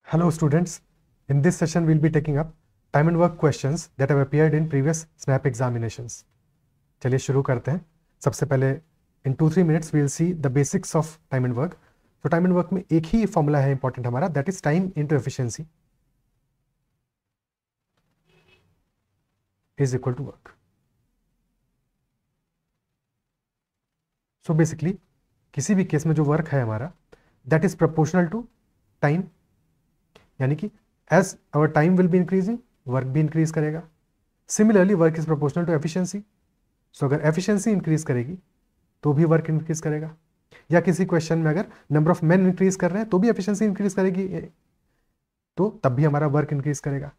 Hello students, in this session we'll be taking up time and work questions that have appeared in previous SNAP examinations. चलिए शुरू करते हैं. सबसे पहले in 2-3 minutes we'll see the basics of time and work. तो time and work में एक ही formula है इंपॉर्टेंट हमारा, that is time into efficiency is equal to work. So basically किसी भी केस में जो वर्क है हमारा that is proportional to time, यानी कि as our time will be increasing work भी इंक्रीज करेगा. Similarly work is proportional to efficiency. So अगर एफिशिएंसी इंक्रीज करेगी तो भी वर्क इंक्रीज करेगा, या किसी क्वेश्चन में अगर नंबर ऑफ मैन इंक्रीज कर रहे हैं तो भी एफिशिएंसी इंक्रीज करेगी, तो तब भी हमारा वर्क इंक्रीज करेगा.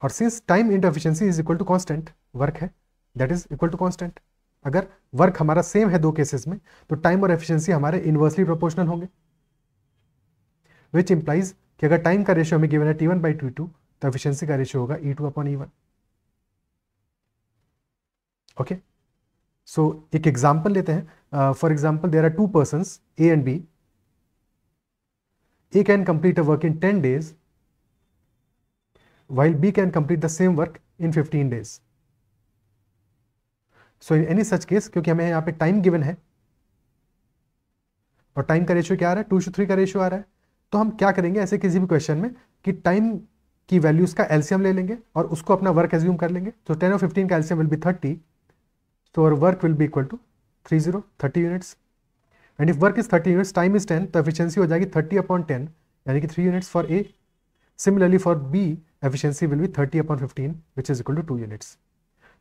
और since time into efficiency is equal to constant, work है that is equal to constant. अगर वर्क हमारा सेम है दो केसेस में तो टाइम और एफिशिएंसी हमारे इनवर्सली प्रोपोर्शनल होंगे, विच इंप्लाइज कि अगर टाइम का रेशियो हमें गिवन है T1/T2 तो एफिशिएंसी का रेशियो होगा E2/E1. ओके, सो एक एग्जांपल लेते हैं. For example there are two persons A and B. A can complete a work in 10 days while B can complete the same work in 15 days. So in any such case, क्योंकि हमें यहाँ पे time given है और time का ratio क्या आ रहा है, 2:3 का रेशियो आ रहा है, तो हम क्या करेंगे ऐसे किसी भी क्वेश्चन में कि टाइम की वैल्यूज का एलसीएम ले लेंगे और उसको अपना वर्क एज्यूम कर लेंगे. तो 10 और 15 का एलसीएम विल बी 30, तो और work will be equal to 30 units. And if work is 30 units, time is 10, तो एफिशिएंसी हो जाएगी 30/10, यानी कि 3 units for A. Similarly for B efficiency will be 30/15 which is equal to 2 units.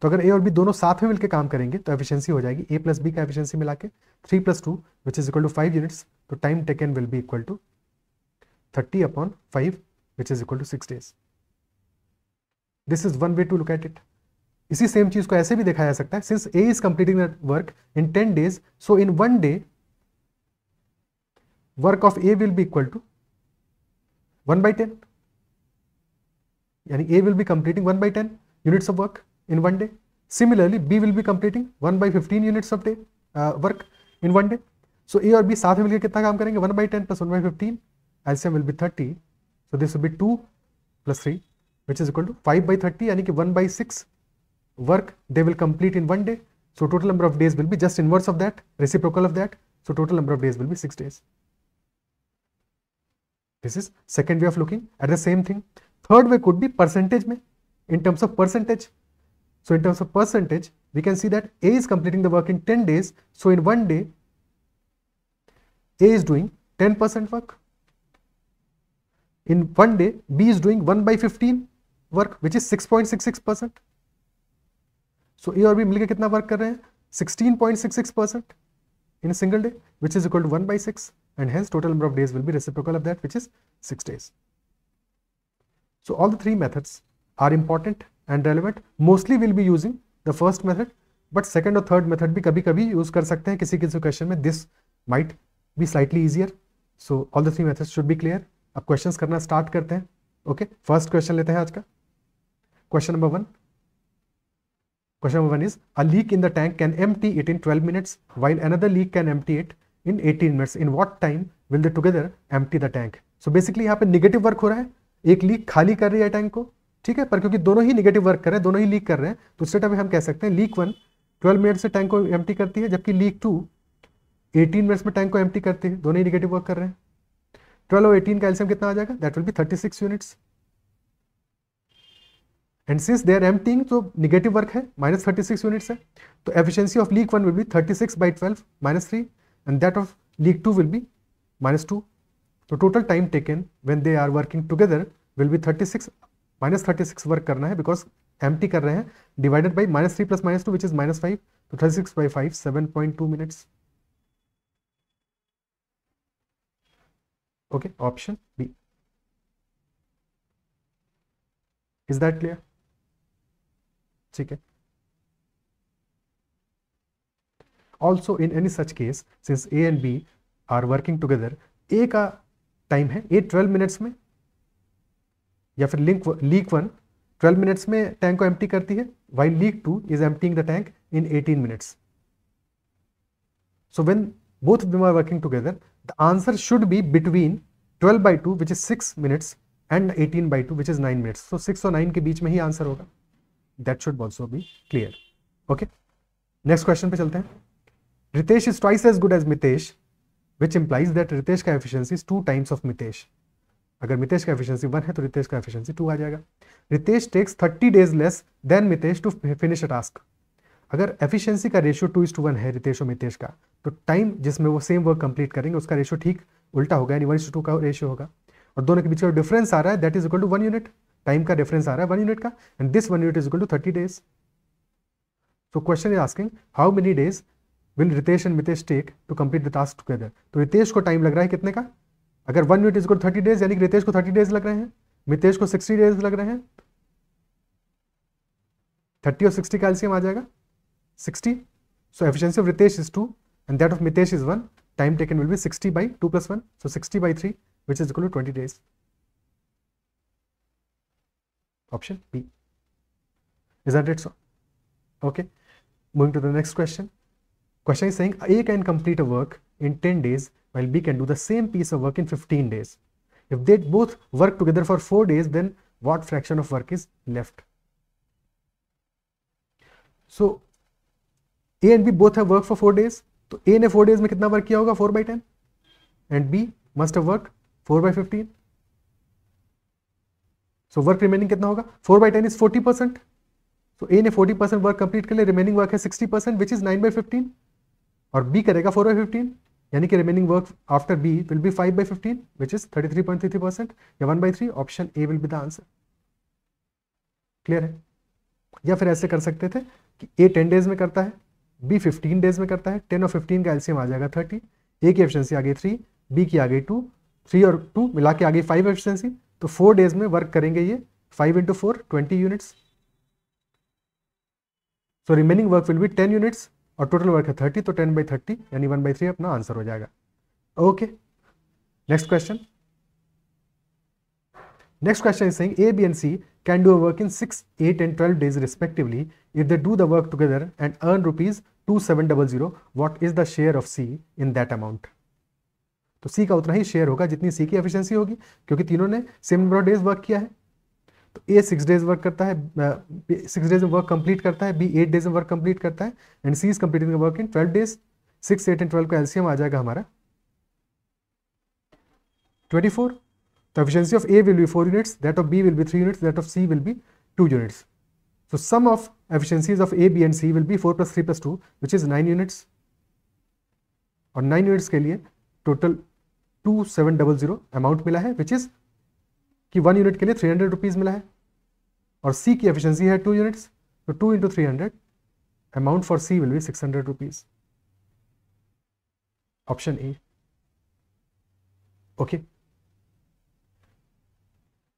तो अगर ए और बी दोनों साथ में मिलकर काम करेंगे तो एफिशिएंसी हो जाएगी ए प्लस बी का एफिशिएंसी मिला के 3 + 2 which is equal to 5 units. तो time taken will be equal to 30/5 which is equal to 6 days. This is one way to look at it. इसी सेम चीज को ऐसे भी देखा जा सकता है. Since A is completing that work in 10 days, so in 1 day work of A will be equal to 1/10. यानी A will be completing 1/10 units of work in 1 day. Similarly, B will be completing 1/15 units of day work in 1 day. So A और B साथ में मिलकर कितना काम करेंगे, 1/10 plus 1/15. LCM will be 30, so this will be 2 + 3 which is equal to 5/30, यानी कि 1/6 work they will complete in 1 day. So total number of days will be just inverse of that, reciprocal of that. So total number of days will be 6 days. This is second way of looking at the same thing. Third way could be percentage में, in terms of percentage. So in terms of percentage we can see that A is completing the work in 10 days. So in 1 day A is doing 10% work. In 1 day, B is doing 1/15 work, which is 6.66%. So A और B मिलकर कितना work कर रहे हैं, 16.66% in a single day, which is equal to 1/6, and hence total number of days will be reciprocal of that, which is 6 days. So all the three methods are important and relevant. Mostly we'll be using the first method, but second और third method भी कभी कभी use कर सकते हैं किसी किसी question में. This might be slightly easier. So all the three methods should be clear. अब क्वेश्चंस करना स्टार्ट करते हैं. ओके, फर्स्ट क्वेश्चन लेते हैं आज का. Question number 1. Question number 1 is a leak in the tank can empty it in 12 minutes while another leak can empty it in 18 minutes. In what time will they together empty the tank. So basically यहाँ पे negative work हो रहा है. एक leak खाली कर रही है टैंक को, ठीक है, पर क्योंकि दोनों ही निगेटिव वर्क कर रहे हैं, दोनों ही लीक कर रहे हैं, तो उस टाइम हम कह सकते हैं लीक 1 12 मिनट से टैंक को एम्प्टी करती है, जबकि लीक 2 18 मिनट्स में टैंक को एम्प्टी करती है. दोनों ही निगेटिव वर्क कर रहे हैं. 12 और 18 का एलसीएम कितना आ जाएगा, that will be 36 units. And since they are emptying, तो निगेटिव वर्क है, -36 यूनिट्स है, तो efficiency of leak 1 will be 36/12 -3, and that of leak 2 will be -2. तो total time taken when they are working together will be 36. -36 work करना है because empty कर रहे हैं, डिवाइडेड बाई -3 + -2 विच इज -5, तो 36/5 7.2 minutes. Okay, option B. Is that clear? ठीक है. Also in any such case, since A and B are working together, A का time है A 12 मिनट्स में, या फिर लीक 1 12 मिनट्स में टैंक को एम्प्टी करती है, while leak 2 is emptying the tank in 18 minutes. So when both of them are working together, the answer should be between 12/2 which is 6 minutes and 18/2 which is 9 minutes. So 6 और 9 के बीच में ही answer होगा. That should also be clear. Okay. Next question पे चलते हैं. Ritesh is twice as good as Mitesh, which implies that Ritesh का efficiency is 2 times of Mitesh. अगर मितेश का एफिशिएंसी 1 है तो रितेश का एफिशिएंसी 2 आ जाएगा. Ritesh takes 30 days less than Mitesh to finish a task. अगर एफिशिएंसी का रेशियो 2:1 है रितेश और मितेश का, तो टाइम जिसमें वो सेम वर्क कंप्लीट करेंगे उसका रेशियो ठीक उल्टा होगा, यानी 1:2 का रेशियो होगा. और दोनों के बीच का डिफरेंस आ रहा है that is equal to 1 unit. Time का डिफरेंस आ रहा है 1 यूनिट का, and this 1 unit is equal to 30 days. So question is asking how many days will Ritesh and Mitesh take to complete the task together. तो रितेश को टाइम लग रहा है कितने का? अगर 1 यूनिट इज इक्वल 30 days, यानी कि रितेश को 30 days लग रहे हैं, मितेश को 60 days लग रहे हैं. 30 और 60 का एलसीएम आ जाएगा 60. So efficiency of Ritesh is 2 and that of Mitesh is 1. Time taken will be 60/2 + 1, so 60/3 which is equal to 20 days. Option B. Is that it? So, okay. Moving to the next question. Question is saying A can complete a work in 10 days while B can do the same piece of work in 15 days. If they both work together for 4 days, then what fraction of work is left? So A and B both have worked for 4 days. तो A ने 4 days में कितना work किया होगा? 4/10. And B must have worked 4/15. So work remaining कितना होगा? 4/10 is 40%. So A ने 40% work complete कर लिया, रिमेनिंग वर्क है 60% which is 9/15. और B करेगा 4/15, यानी कि remaining work after B will be 5/15 which is 33.33% या 1/3. Option A will be the answer. Clear है? या फिर ऐसे कर सकते थे कि A 10 days में करता है, B 15 days में करता है. 10 और 15 का एलसीएम आ जाएगा 30. A की एफिशिएंसी आ गई 3, B की आ गई 2, 3 और 2 मिला के आ गई 5 एफिशिएंसी. तो 4 days में वर्क करेंगे ये. 5 × 4 20 units. So remaining work will B 10 units और टोटल वर्क है 30, तो 10/30 यानी 1/3 अपना आंसर हो जाएगा. Okay. Next question. Next question is saying A, B and C can do a work in 6, 8 and 12 days respectively. If they do the work together and earn ₹2700, what is the share of C in that amount? तो C का उतना ही share होगा जितनी C की efficiency होगी, क्योंकि तीनों ने same number of days work किया है. तो A 6 days वर्क करता है, 6 days में वर्क कंप्लीट करता है, B 8 days में वर्क कंप्लीट करता है, and C is completing the work in 12 days. 6, 8 and 12 का एलसीएम आ जाएगा हमारा 24. The efficiency of A will be 4 units, that of B will be 3 units, that of C will be 2 units. So sum of efficiencies of A, B and C will be 4 + 3 + 2 which is 9 units. और 9 units के लिए total 2700 amount मिला है, which is कि 1 unit के लिए 300 rupees मिला है. और C की एफिशिएंसी है 2 यूनिट्स, तो 2 × 300 amount for C will be 600 rupees. Option A. Okay.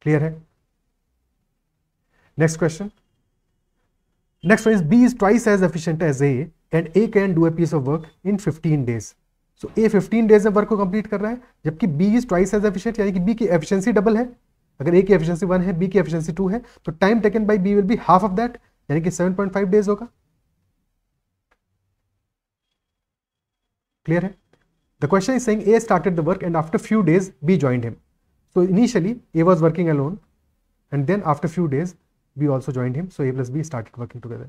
Clear है? Next question. Next one is B is twice as efficient as A and A can do a piece of work in 15 days. So A 15 days में work को complete कर रहा है, जबकि B is twice as efficient, यानी कि B की efficiency double है. अगर A की एफिशिएंसी 1 है, B की एफिशिएंसी 2 है, तो time taken by B will be half of that, यानी कि 7.5 days होगा. क्लियर है? The question is saying A started the work and after few days B joined him. So initially A was working alone and then after few days B also joined him, so A plus B started working together.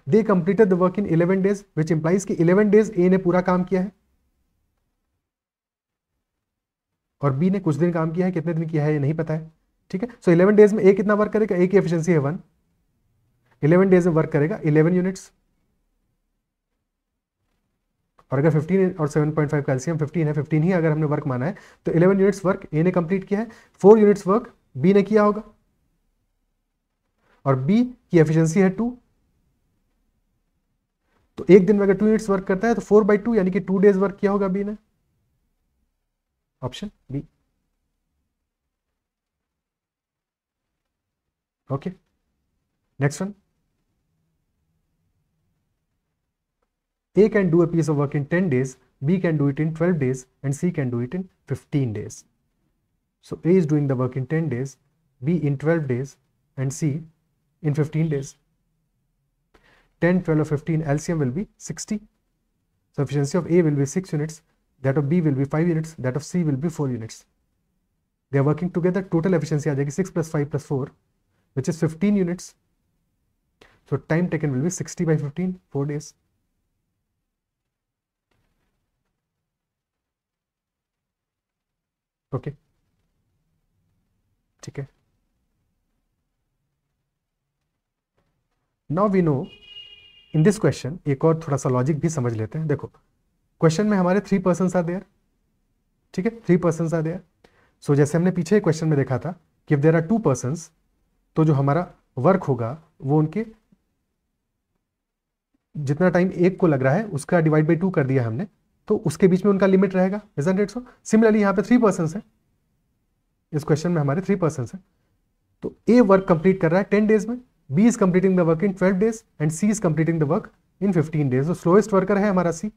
They completed the work in 11 days which implies कि 11 days A ने पूरा काम किया है और B ने कुछ दिन काम किया है. कितने दिन किया है ये नहीं पता है. ठीक है. सो 11 days में A कितना वर्क करेगा? A की एफिशिएंसी है 1. 11 days में वर्क करेगा 11 यूनिट्स. और अगर 15 और 7.5 का एलसीएम 15 है, 15 ही अगर हमने वर्क माना है, तो 11 यूनिट्स वर्क A ने कंप्लीट किया है, 4 यूनिट्स वर्क B ने किया होगा, और B की एफिशिएंसी है 2. तो एक दिन में अगर 2 यूनिट्स वर्क करता है तो 4/2 यानी कि 2 days वर्क किया होगा B ने. Option B. Okay. Next one. A can do a piece of work in 10 days, B can do it in 12 days, and C can do it in 15 days. So A is doing the work in 10 days, B in 12 days, and C in 15 days. 10, 12 or 15 LCM will be 60. So efficiency of A will be 6 units, that of B will be 5 units, that of C will be 4 units. They are working together, total efficiency आ जाएगी 6 + 5 + 4 which is 15 units. So time taken will be 60/15, 4 days. Okay, ठीक है. Now we know in this question एक और थोड़ा सा logic भी समझ लेते हैं. देखो क्वेश्चन में हमारे 3 पर्सन्स आर देयर, ठीक है, 3 पर्सन्स आर देयर. सो जैसे हमने पीछे क्वेश्चन में देखा था कि इफ देयर आर 2 पर्सन्स, तो जो हमारा वर्क होगा वो उनके जितना टाइम एक को लग रहा है उसका डिवाइड बाई 2 कर दिया हमने, तो उसके बीच में उनका लिमिट रहेगा. Isn't it so? सिमिलरली यहाँ पे 3 पर्सन्स हैं, इस क्वेश्चन में हमारे 3 पर्सन्स हैं. तो ए वर्क कंप्लीट कर रहा है 10 days में, B is completing the work in 12 days and C is completing the work in 15 days. तो स्लोएस्ट वर्कर है हमारा सी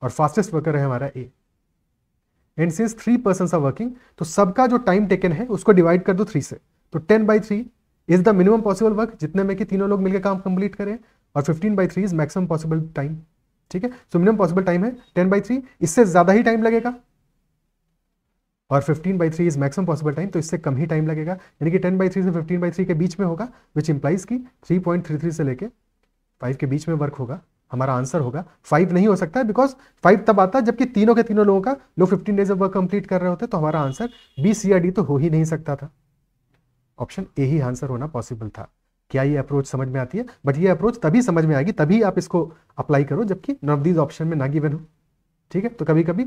और फास्टेस्ट वर्कर है हमारा A. And since 3 persons are working, तो सबका जो टाइम टेकन है उसको डिवाइड कर दो 3 से. तो 10/3 is the minimum possible work, जितने में कि तीनों लोग मिलकर काम कंप्लीट करें, और 15/3 इज मैक्सिमम पॉसिबल टाइम. ठीक है, सो मिनिमम पॉसिबल टाइम है 10/3, इससे ज्यादा ही टाइम लगेगा, और 15/3 इज मैक्सिमम पॉसिबल टाइम, तो इससे कम ही टाइम लगेगा, यानी कि 10/3 से 15/3 के बीच में होगा, विच इंप्लाइज की 3.33 से लेके 5 के बीच में वर्क होगा. हमारा आंसर होगा 5 नहीं हो सकता है, बिकॉज 5 तब आता है जबकि तीनों के तीनों लोगों का लोग 15 days ऑफ वर्क कंप्लीट कर रहे होते, तो हमारा आंसर बी, सी या डी तो हो ही नहीं सकता था. ऑप्शन ए ही आंसर होना पॉसिबल था. क्या ये अप्रोच समझ में आती है? बट ये अप्रोच तभी समझ में आएगी, तभी आप इसको अप्लाई करो जबकि नॉन ऑफ दीज ऑप्शन में ना गिवन हो. ठीक है, तो कभी कभी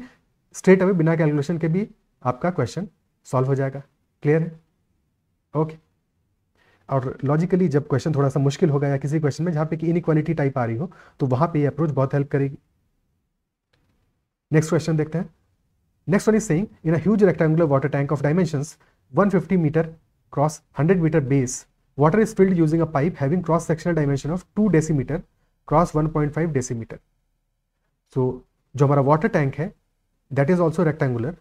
स्ट्रेट अवे बिना कैलकुलेशन के भी आपका क्वेश्चन सॉल्व हो जाएगा. क्लियर है? ओके. और लॉजिकली जब क्वेश्चन थोड़ा सा मुश्किल होगा या किसी क्वेश्चन में जहाँ पे कि इनइक्वालिटी टाइप आ रही हो, तो वहाँ पे ये अप्रोच बहुत हेल्प करेगी. नेक्स्ट क्वेश्चन देखते हैं. Next one is saying in a huge rectangular water tank of dimensions 150 metre cross 100 metre base, water is filled using a pipe having cross sectional dimension of 2 decimeter cross 1.5 decimeter. So जो हमारा water tank है that is also rectangular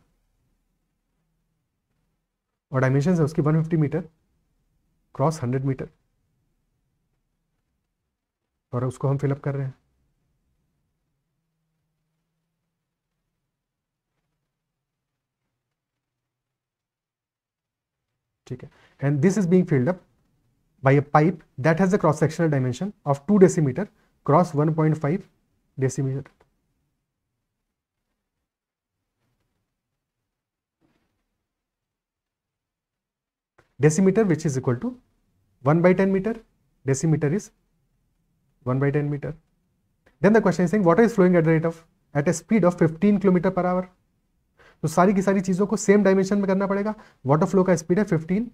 और dimension है उसकी 150 metre cross 100 metre, और उसको हम fill up कर रहे हैं. ठीक है, and this is being filled up by a pipe that has a cross sectional dimension of 2 decimeter cross 1.5 decimeter. Decimeter which is equal to 1/10 meter. Decimeter is 1/10 meter. Then the question is saying water is flowing at the rate of at a speed of 15 km/h. तो सारी की सारी चीजों को same dimension में करना पड़ेगा. Water flow का स्पीड है 15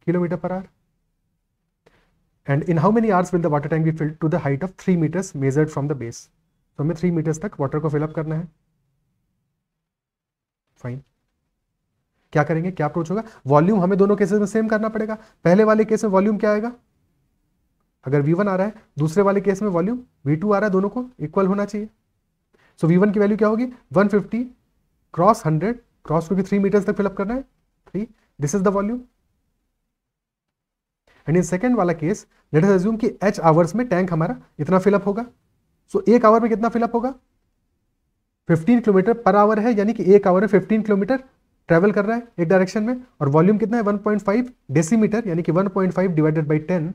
km/h. And in how many hours will the water tank be filled to the height of 3 meters measured from the base? तो हमें 3 meters तक वाटर को फिलअप करना है. फाइन. क्या करेंगे, क्या अप्रोच होगा? वॉल्यूम हमें दोनों केसेस में सेम करना पड़ेगा. पहले वाले केस में वॉल्यूम क्या आएगा? अगर V1 आ रहा है, दूसरे वाले केस में वॉल्यूम V2 आ रहा है, दोनों को इक्वल होना चाहिए. सो V1 की वैल्यू क्या होगी? 150 क्रॉस 100 क्रॉस, क्योंकि 3 meters तक फिलअप करना है 3. This is the volume. And in second वाला केस लेट अस अज्यूम कि h आवर्स में टैंक हमारा इतना फिलअप होगा. सो 1 आवर में कितना फिलअप होगा? 15 km/h है, यानी कि 1 आवर में 15 किलोमीटर ट्रेवल कर रहा है एक डायरेक्शन में, और वॉल्यूम कितना है? 1.5 डेसीमीटर, यानी कि 1.5 divided by 10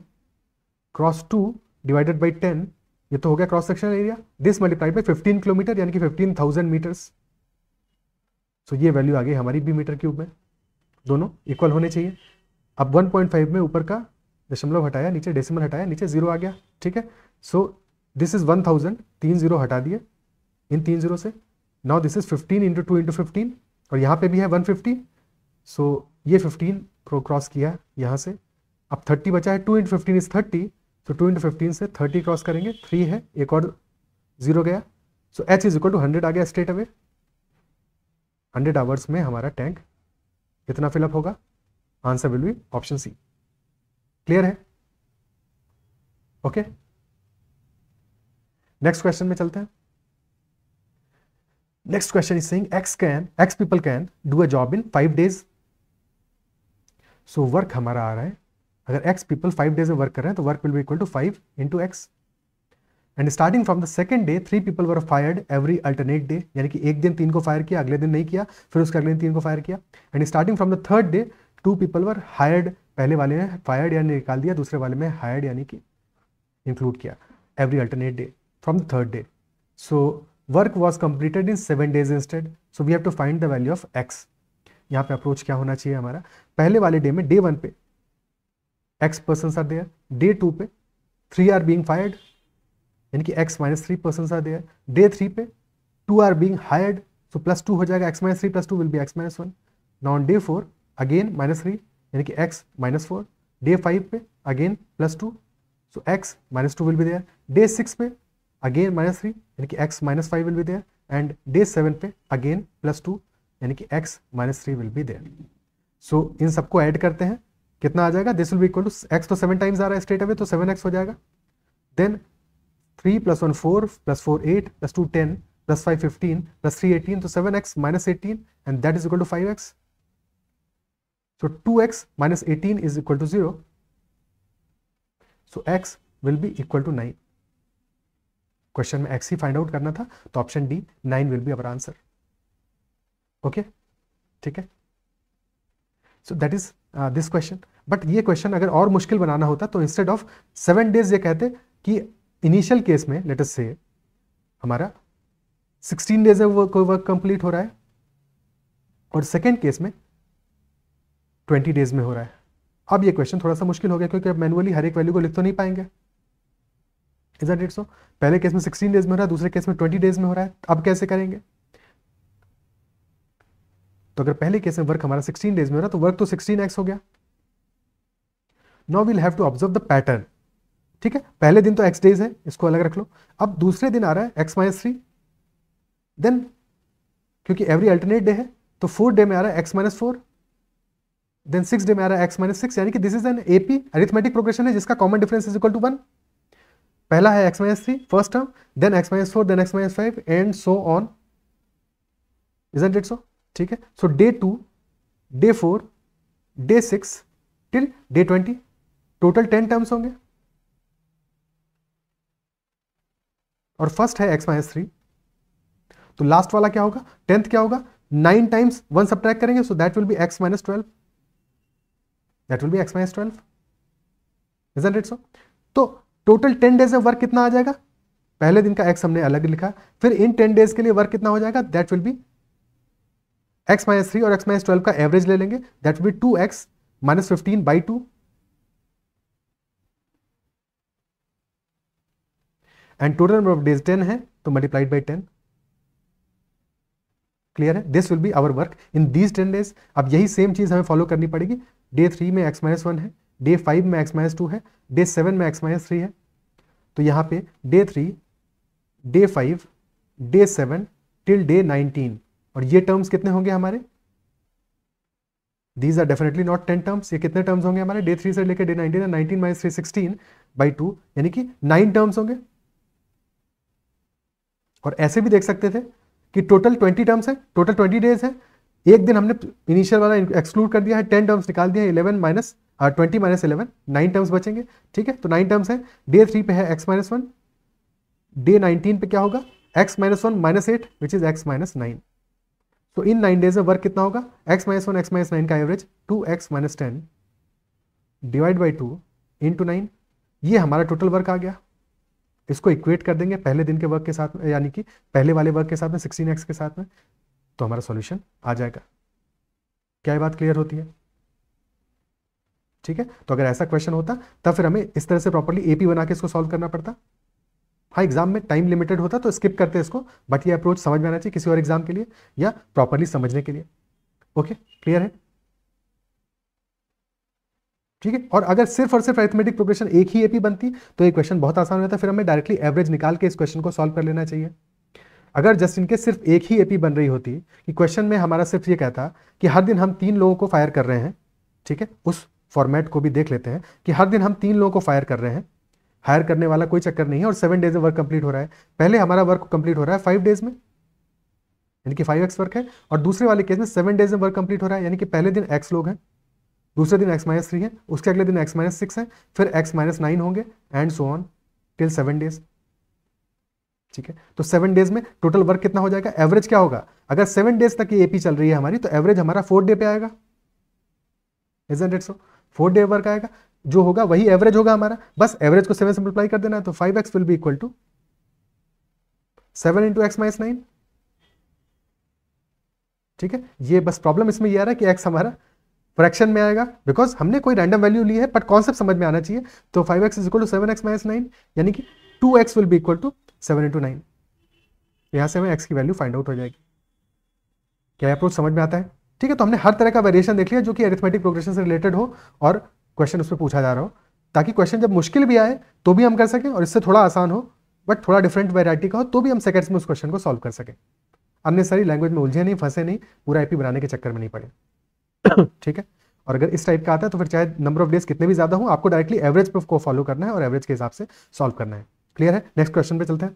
cross 2 divided by 10, ये तो हो गया cross sectional area. This multiplied by 15 kilometre, यानी कि 15,000 मीटर्स. सो ये वैल्यू आ गई हमारी बी मीटर क्यूब में. दोनों इक्वल होने चाहिए. अब 1.5 में ऊपर का दशमलव हटाया, नीचे डेसिमल हटाया, नीचे 0 आ गया. ठीक है, सो दिस इज 1000, 3 0 हटा दिए इन 3 0 से. नाउ दिस इज 15 × 2 × 15, और यहाँ पे भी है 150. सो ये 15 को क्रॉस किया यहाँ से, अब 30 बचा है. 2 × 15 इज 30, सो 2 × 15 से 30 क्रॉस करेंगे, 3 है, एक और 0 गया. सो h इज इक्वल टू 100 आ गया स्ट्रेट अवे. 100 आवर्स में हमारा टैंक कितना फिलअप होगा? Answer will be option C. Clear है? ओके, नेक्स्ट क्वेश्चन में चलते हैं. Next question is saying x people can do a job in 5 days. So work हमारा आ रहा है, अगर x पीपल 5 days में वर्क कर रहे हैं तो work will be equal to 5 × x. And starting from the second day 3 people were fired every alternate day, यानी कि एक दिन 3 को फायर किया, अगले दिन नहीं किया, फिर उसके अगले दिन 3 को फायर किया। And starting from the third day 2 people were hired, पहले वाले में फायर्ड यानी निकाल दिया, दूसरे वाले में हायर्ड यानी कि इंक्लूड किया, every alternate day from the third day. So work was completed in 7 days instead, so we have to find the value of X. यहाँ पे अप्रोच क्या होना चाहिए हमारा, पहले वाले डे में डे 1 पे x person are there, day 2 पे 3 आर बीइंग फायर्ड यानी कि x minus 3 person are there, day 3 पे 2 are being hired, so plus 2 हो जाएगा, x minus 3 plus 2 will be x minus 1। Now on day 4 again minus 3 यानी कि x minus 4, day 5 पे again plus 2, so x minus 2 will be there, day 6 पे again minus 3 यानी कि x minus 5 will be there, and day 7 पे again plus 2 यानी कि x minus 3 will be there. So इन सबको ऐड करते हैं, कितना आ जाएगा, this will be equal to x तो 7 टाइम्स आ रहा है स्ट्रेट अवे, तो 7x हो जाएगा, देन 3 + 1 4 + 4 8 + 2 10 + 5 15 + 3 18, तो 7x minus 18 and that is equal to 5x. So 2x minus 18 is equal to 0. So x will be equal to 9. Question में x ही find out करना था, तो option D 9 will be our answer. Okay, ठीक है। So that is this question. But ये question अगर और मुश्किल बनाना होता तो इंस्टेड ऑफ 7 days ये कहते कि इनिशियल केस में लेट अस से हमारा 16 days में कोई वर्क कंप्लीट हो रहा है और सेकेंड केस में 20 days में हो रहा है। अब ये क्वेश्चन थोड़ा सा मुश्किल हो गया क्योंकि अब मैनुअली हर एक वैल्यू को लिख तो नहीं पाएंगे, इज़न्ट इट सो? पहले केस में 16 days में हो रहा है, दूसरे केस में 20 days में हो रहा है, अब कैसे करेंगे? तो अगर पहले केस में वर्क हमारा 16 days में हो रहा है तो वर्क तो 16x हो गया। Now we'll have to observe the pattern, ठीक है। पहले दिन तो x days है, इसको अलग रख लो। अब दूसरे दिन आ रहा है x माइनस 3, देन क्योंकि एवरी अल्टरनेट डे है तो 4 डे में आ रहा है x माइनस 4, देन 6 डे में आ रहा है x माइनस 6, यानी कि this is an AP arithmetic progression है जिसका common difference is equal to 1। पहला है x minus 3 first term, then x minus 4, then x minus 5 and so on, isn't it so? ठीक है। So day 2, day 4, day 6 till day 20, total 10 terms होंगे और first है x minus 3, तो last वाला क्या होगा, 10th क्या होगा, 9 टाइम्स 1 सब्ट्रैक्ट करेंगे, so that will be x minus 12, that will be x minus 12, isn't it सो? तो टोटल 10 डेज में वर्क कितना आ जाएगा, पहले दिन का x हमने अलग लिखा, फिर इन 10 डेज के लिए वर्क कितना हो जाएगा, that will be x minus 3 और x माइनस 12 का एवरेज ले लेंगे, that will be 2x minus 15 by 2 and total number of days 10 है तो मल्टीप्लाइड बाई 10। क्लियर है? This will be our work in these 10 days. अब यही सेम चीज हमें फॉलो करनी पड़ेगी। डे 3 में x माइनस 1 है, डे 5 में x माइनस 2 है, डे 7 में x माइनस 3 है, तो यहां पे day 3, day 5, day 7 till day 19, और ये टर्म्स कितने होंगे हमारे, these are definitely not 10 terms. ये कितने टर्म्स होंगे हमारे, डे 3 से लेकर डे 19 है, 19 माइनस 3 16 बाई 2 यानी कि 9 टर्म्स होंगे। और ऐसे भी देख सकते थे कि टोटल 20 टर्म्स है, टोटल 20 डेज है, एक दिन हमने इनिशियल वाला एक्सक्लूड कर दिया है, 10 टर्म्स निकाल दिया है, 11 माइनस 20 माइनस 11, 9 टर्म्स बचेंगे। ठीक है, तो 9 टर्म्स है। डे 3 पे है x माइनस 1, डे 19 पे क्या होगा, x minus 1 minus 8 which is x minus 9। तो इन 9 डेज में वर्क कितना होगा, x माइनस 1 x माइनस 9 का average 2x minus 10 divide by 2 into 9, ये हमारा टोटल वर्क आ गया। इसको इक्वेट कर देंगे पहले दिन के वर्क के साथ में, यानी कि पहले वाले वर्क के साथ में 16x के साथ में, तो हमारा सॉल्यूशन आ जाएगा। क्या ये बात क्लियर होती है? ठीक है, तो अगर ऐसा क्वेश्चन होता तब फिर हमें इस तरह से प्रॉपर्ली एपी बना के इसको सॉल्व करना पड़ता। हाँ, एग्जाम में टाइम लिमिटेड होता तो स्किप करते इसको, बट ये अप्रोच समझ में आना चाहिए किसी और एग्जाम के लिए या प्रॉपर्ली समझने के लिए। ओके, क्लियर है? ठीक है, और अगर सिर्फ और सिर्फ अरिथमेटिक प्रोग्रेशन एक ही एपी बनती तो ये क्वेश्चन बहुत आसान होता, फिर हमें डायरेक्टली एवरेज निकाल के इस क्वेश्चन को सॉल्व कर लेना चाहिए। अगर जस्ट इनके सिर्फ एक ही एपी बन रही होती कि क्वेश्चन में हमारा सिर्फ ये कहता कि हर दिन हम 3 लोगों को फायर कर रहे हैं, ठीक है, उस फॉर्मेट को भी देख लेते हैं कि हर दिन हम 3 लोगों को फायर कर रहे हैं, हायर करने वाला कोई चक्कर नहीं है, और 7 डेज में वर्क कंप्लीट हो रहा है। पहले हमारा वर्क कंप्लीट हो रहा है 5 डेज में, यानी कि 5x वर्क है, और दूसरे वाले केस में 7 डेज में वर्क कंप्लीट हो रहा है, यानी कि पहले दिन x लोग हैं, दूसरे दिन x माइनस 3 है, उसके अगले दिन x माइनस 6 है, फिर x माइनस 9 होंगे and so on till 7 days. ठीक है, तो 7 डेज में टोटल वर्क कितना हो जाएगा, एवरेज क्या होगा, अगर 7 डेज तक ये एपी चल रही है हमारी तो एवरेज हमारा 4 डे पे आएगा, isn't it so, 4 day work आएगा, जो होगा वही एवरेज होगा हमारा, बस एवरेज को 7 से मल्टीप्लाई कर देना है, तो 5x will be equal to 7 into x minus 9। ठीक है, ये बस प्रॉब्लम इसमें ये आ रहा है कि x हमारा फ्रैक्शन में आएगा, बिकॉज हमने कोई रैंडम वैल्यू ली है, बट कॉन्सेप्ट समझ में आना चाहिए। तो 5x is equal to 7x minus 9, यानी कि 2x will be equal to 7 into 9। यहां से हमें x की वैल्यू फाइंड आउट हो जाएगी। क्या अप्रोच समझ में आता है? ठीक है, तो हमने हर तरह का वेरिएशन देख लिया जो कि अरिथमेटिक प्रोग्रेशन से रिलेटेड हो और क्वेश्चन उसमें पूछा जा रहा हो, ताकि क्वेश्चन जब मुश्किल भी आए तो भी हम कर सकें और इससे थोड़ा आसान हो बट थोड़ा डिफरेंट वैरायटी का हो तो भी हम सेकंड्स में उस क्वेश्चन को सॉल्व कर सकें, अननेसेसरी लैंग्वेज में उलझे नहीं, फंसे नहीं, पूरा आईपी बनाने के चक्कर में नहीं पड़े। ठीक है, और अगर इस टाइप का आता है तो फिर चाहे नंबर ऑफ डेज कितने भी ज्यादा हो, आपको डायरेक्टली एवरेज को फॉलो करना है और एवरेज के हिसाब से सॉल्व करना है। क्लियर है? नेक्स्ट क्वेश्चन पे चलते हैं।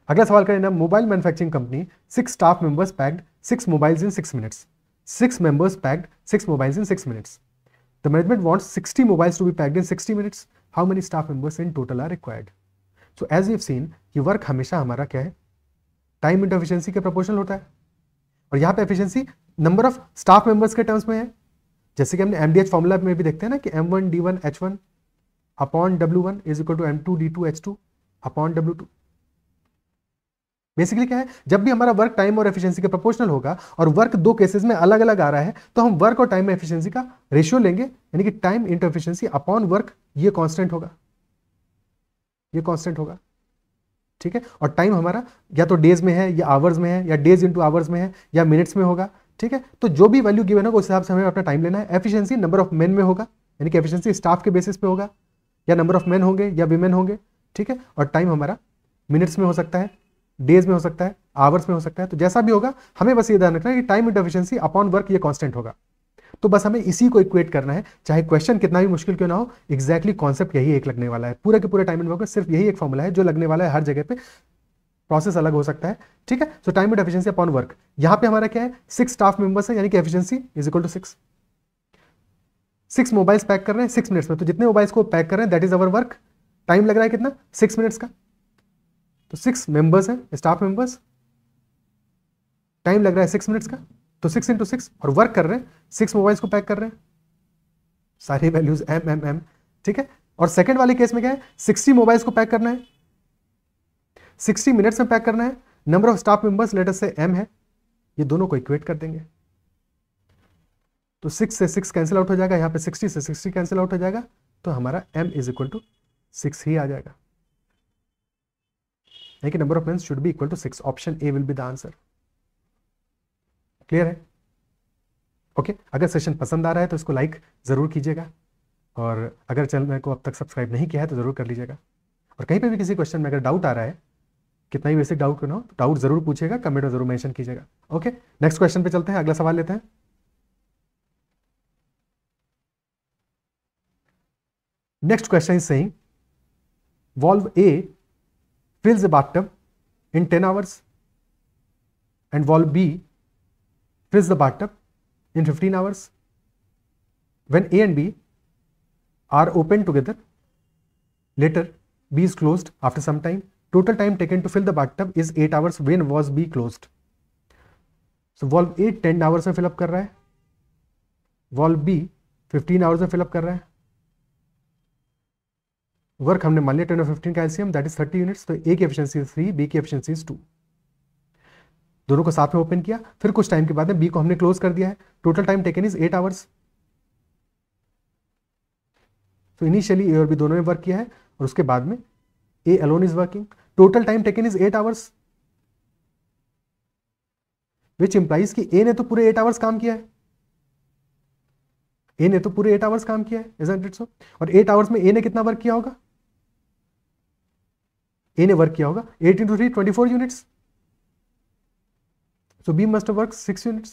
अगला सवाल करें ना, mobile manufacturing company 6 staff members packed 6 mobiles in 6 minutes. 6 members packed 6 mobiles in 6 minutes. The management wants 60 mobiles to be packed in 60 minutes. How many staff members in total are required? So as we've seen कि work हमेशा हमारा क्या है, time into efficiency के proportional होता है, और यहाँ पे efficiency number of staff members के टर्म्स में है, जैसे कि हमने एमडीएच फॉर्मूला में भी देखते हैं ना कि m1 d1 h1 upon w1 is equal to m2 d2 h2 upon w2। Basically क्या है, जब भी हमारा वर्क टाइम और एफिशिएंसी के प्रोपोर्शनल होगा और वर्क दो केसेस में अलग अलग आ रहा है तो हम वर्क और टाइम में एफिशिएंसी का रेशियो लेंगे, यानी कि time into efficiency upon work, ये कांस्टेंट होगा, ये कांस्टेंट होगा। ठीक है, और टाइम हमारा या तो डेज में है या आवर्स में है या डेज इंटू आवर्स में है या मिनट्स में होगा। ठीक है, तो जो भी वैल्यू गिवन होगा उस हिसाब से हमें अपना टाइम लेना है। एफिशिएंसी नंबर ऑफ मेन में होगा, यानी कि एफिशिएंसी स्टाफ के बेसिस पे होगा, या नंबर ऑफ मेन होंगे या वीमेन होंगे। ठीक है, और टाइम हमारा मिनट्स में हो सकता है, डेज में हो सकता है, आवर्स में हो सकता है, तो जैसा भी होगा हमें बस ये ध्यान रखना है कि time into efficiency upon work ये कांस्टेंट होगा। तो बस हमें इसी को इक्वेट करना है, चाहे क्वेश्चन कितना भी मुश्किल क्यों ना हो, एग्जैक्टली कॉन्सेप्ट यही एक लगने वाला है। पूरे के पूरे टाइम एंड वर्क में सिर्फ यही एक फॉर्मूला है जो लगने वाला है, हर जगह पे प्रोसेस अलग हो सकता है। ठीक है, सो time into efficiency upon work, यहां पे हमारा क्या है, 6 स्टाफ मेंबर्स है, यानी कि efficiency is equal to 6। 6 mobiles pack कर रहे हैं 6 मिनट्स में, तो जितने मोबाइल्स को पैक कर रहे हैं that is our work. Time लग रहा है कितना, 6 मिनट्स का, तो 6 मेंबर्स हैं स्टाफ मेंबर्स, टाइम लग रहा है 6 मिनट्स का, तो 6 इंटू 6, और वर्क कर रहे हैं 6 मोबाइल्स को पैक कर रहे हैं, सारी वैल्यूज एम एम एम। ठीक है, और सेकंड वाले केस में क्या है, 60 मोबाइल्स को पैक करना है, 60 मिनट्स में पैक करना है, number of staff members let us से m है, ये दोनों को इक्वेट कर देंगे, तो 6 से 6 कैंसिल आउट हो जाएगा, यहां पे 60 से 60 कैंसिल आउट हो जाएगा, तो हमारा m इज इक्वल टू 6 ही आ जाएगा, कि number of mens should be equal to 6। Option A will be the answer. Clear है? ओके, अगर सेशन पसंद आ रहा है तो इसको लाइक जरूर कीजिएगा, और अगर चैनल को अब तक सब्सक्राइब नहीं किया है तो जरूर कर लीजिएगा, और कहीं पे भी किसी क्वेश्चन में अगर डाउट आ रहा है, कितना ही बेसिक डाउट क्यों ना हो, डाउट जरूर पूछिएगा, कमेंट में जरूर मेंशन कीजिएगा। ओके, नेक्स्ट क्वेश्चन पे चलते हैं, अगला सवाल लेते हैं। Next question is saying valve A fills the bathtub in 10 hours and valve B fills the bathtub in 15 hours. When A and B are opened together, later B is closed after some time. Total time taken to fill the bathtub is 8 hours. When was B closed? So valve A 10 hours में fill up कर रहा है, valve B 15 hours में fill up कर रहा है। Work हमने मान लिया 10 और 15 का एलसीएम दैट इज 30 यूनिट्स, तो ए की एफिशिएंसी इज 3, बी की एफिशिएंसी इज 2। दोनों को साथ में ओपन किया, फिर कुछ टाइम के बाद में बी को हमने क्लोज कर दिया है। Total time taken is 8 hours. तो इनिशियली ए और बी दोनों ने वर्क किया है, और उसके बाद में A alone is working. Total time taken is 8 hours, which implies कि ए ने तो पूरे 8 आवर्स काम किया है, ए ने तो पूरे 8 आवर्स काम किया है, इजंट इट सो? और 8 आवर्स में ए ने कितना वर्क किया होगा, ए ने वर्क किया होगा 8 into 3 24 units, so B must have worked 6 units.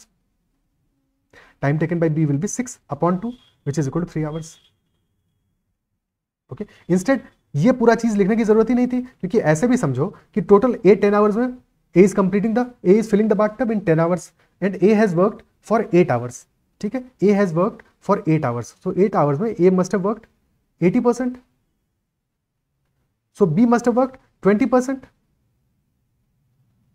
Time taken by B will be 6 upon 2 which is equal to 3 hours. Okay, instead ये पूरा चीज लिखने की जरूरत ही नहीं थी, क्योंकि ऐसे भी समझो कि टोटल 10 hours में A is filling the bathtub in 10 hours and A has worked for 8 hours. ठीक है, A has worked for 8 hours, so 8 hours में A must have worked 80%, so B must have worked 20%,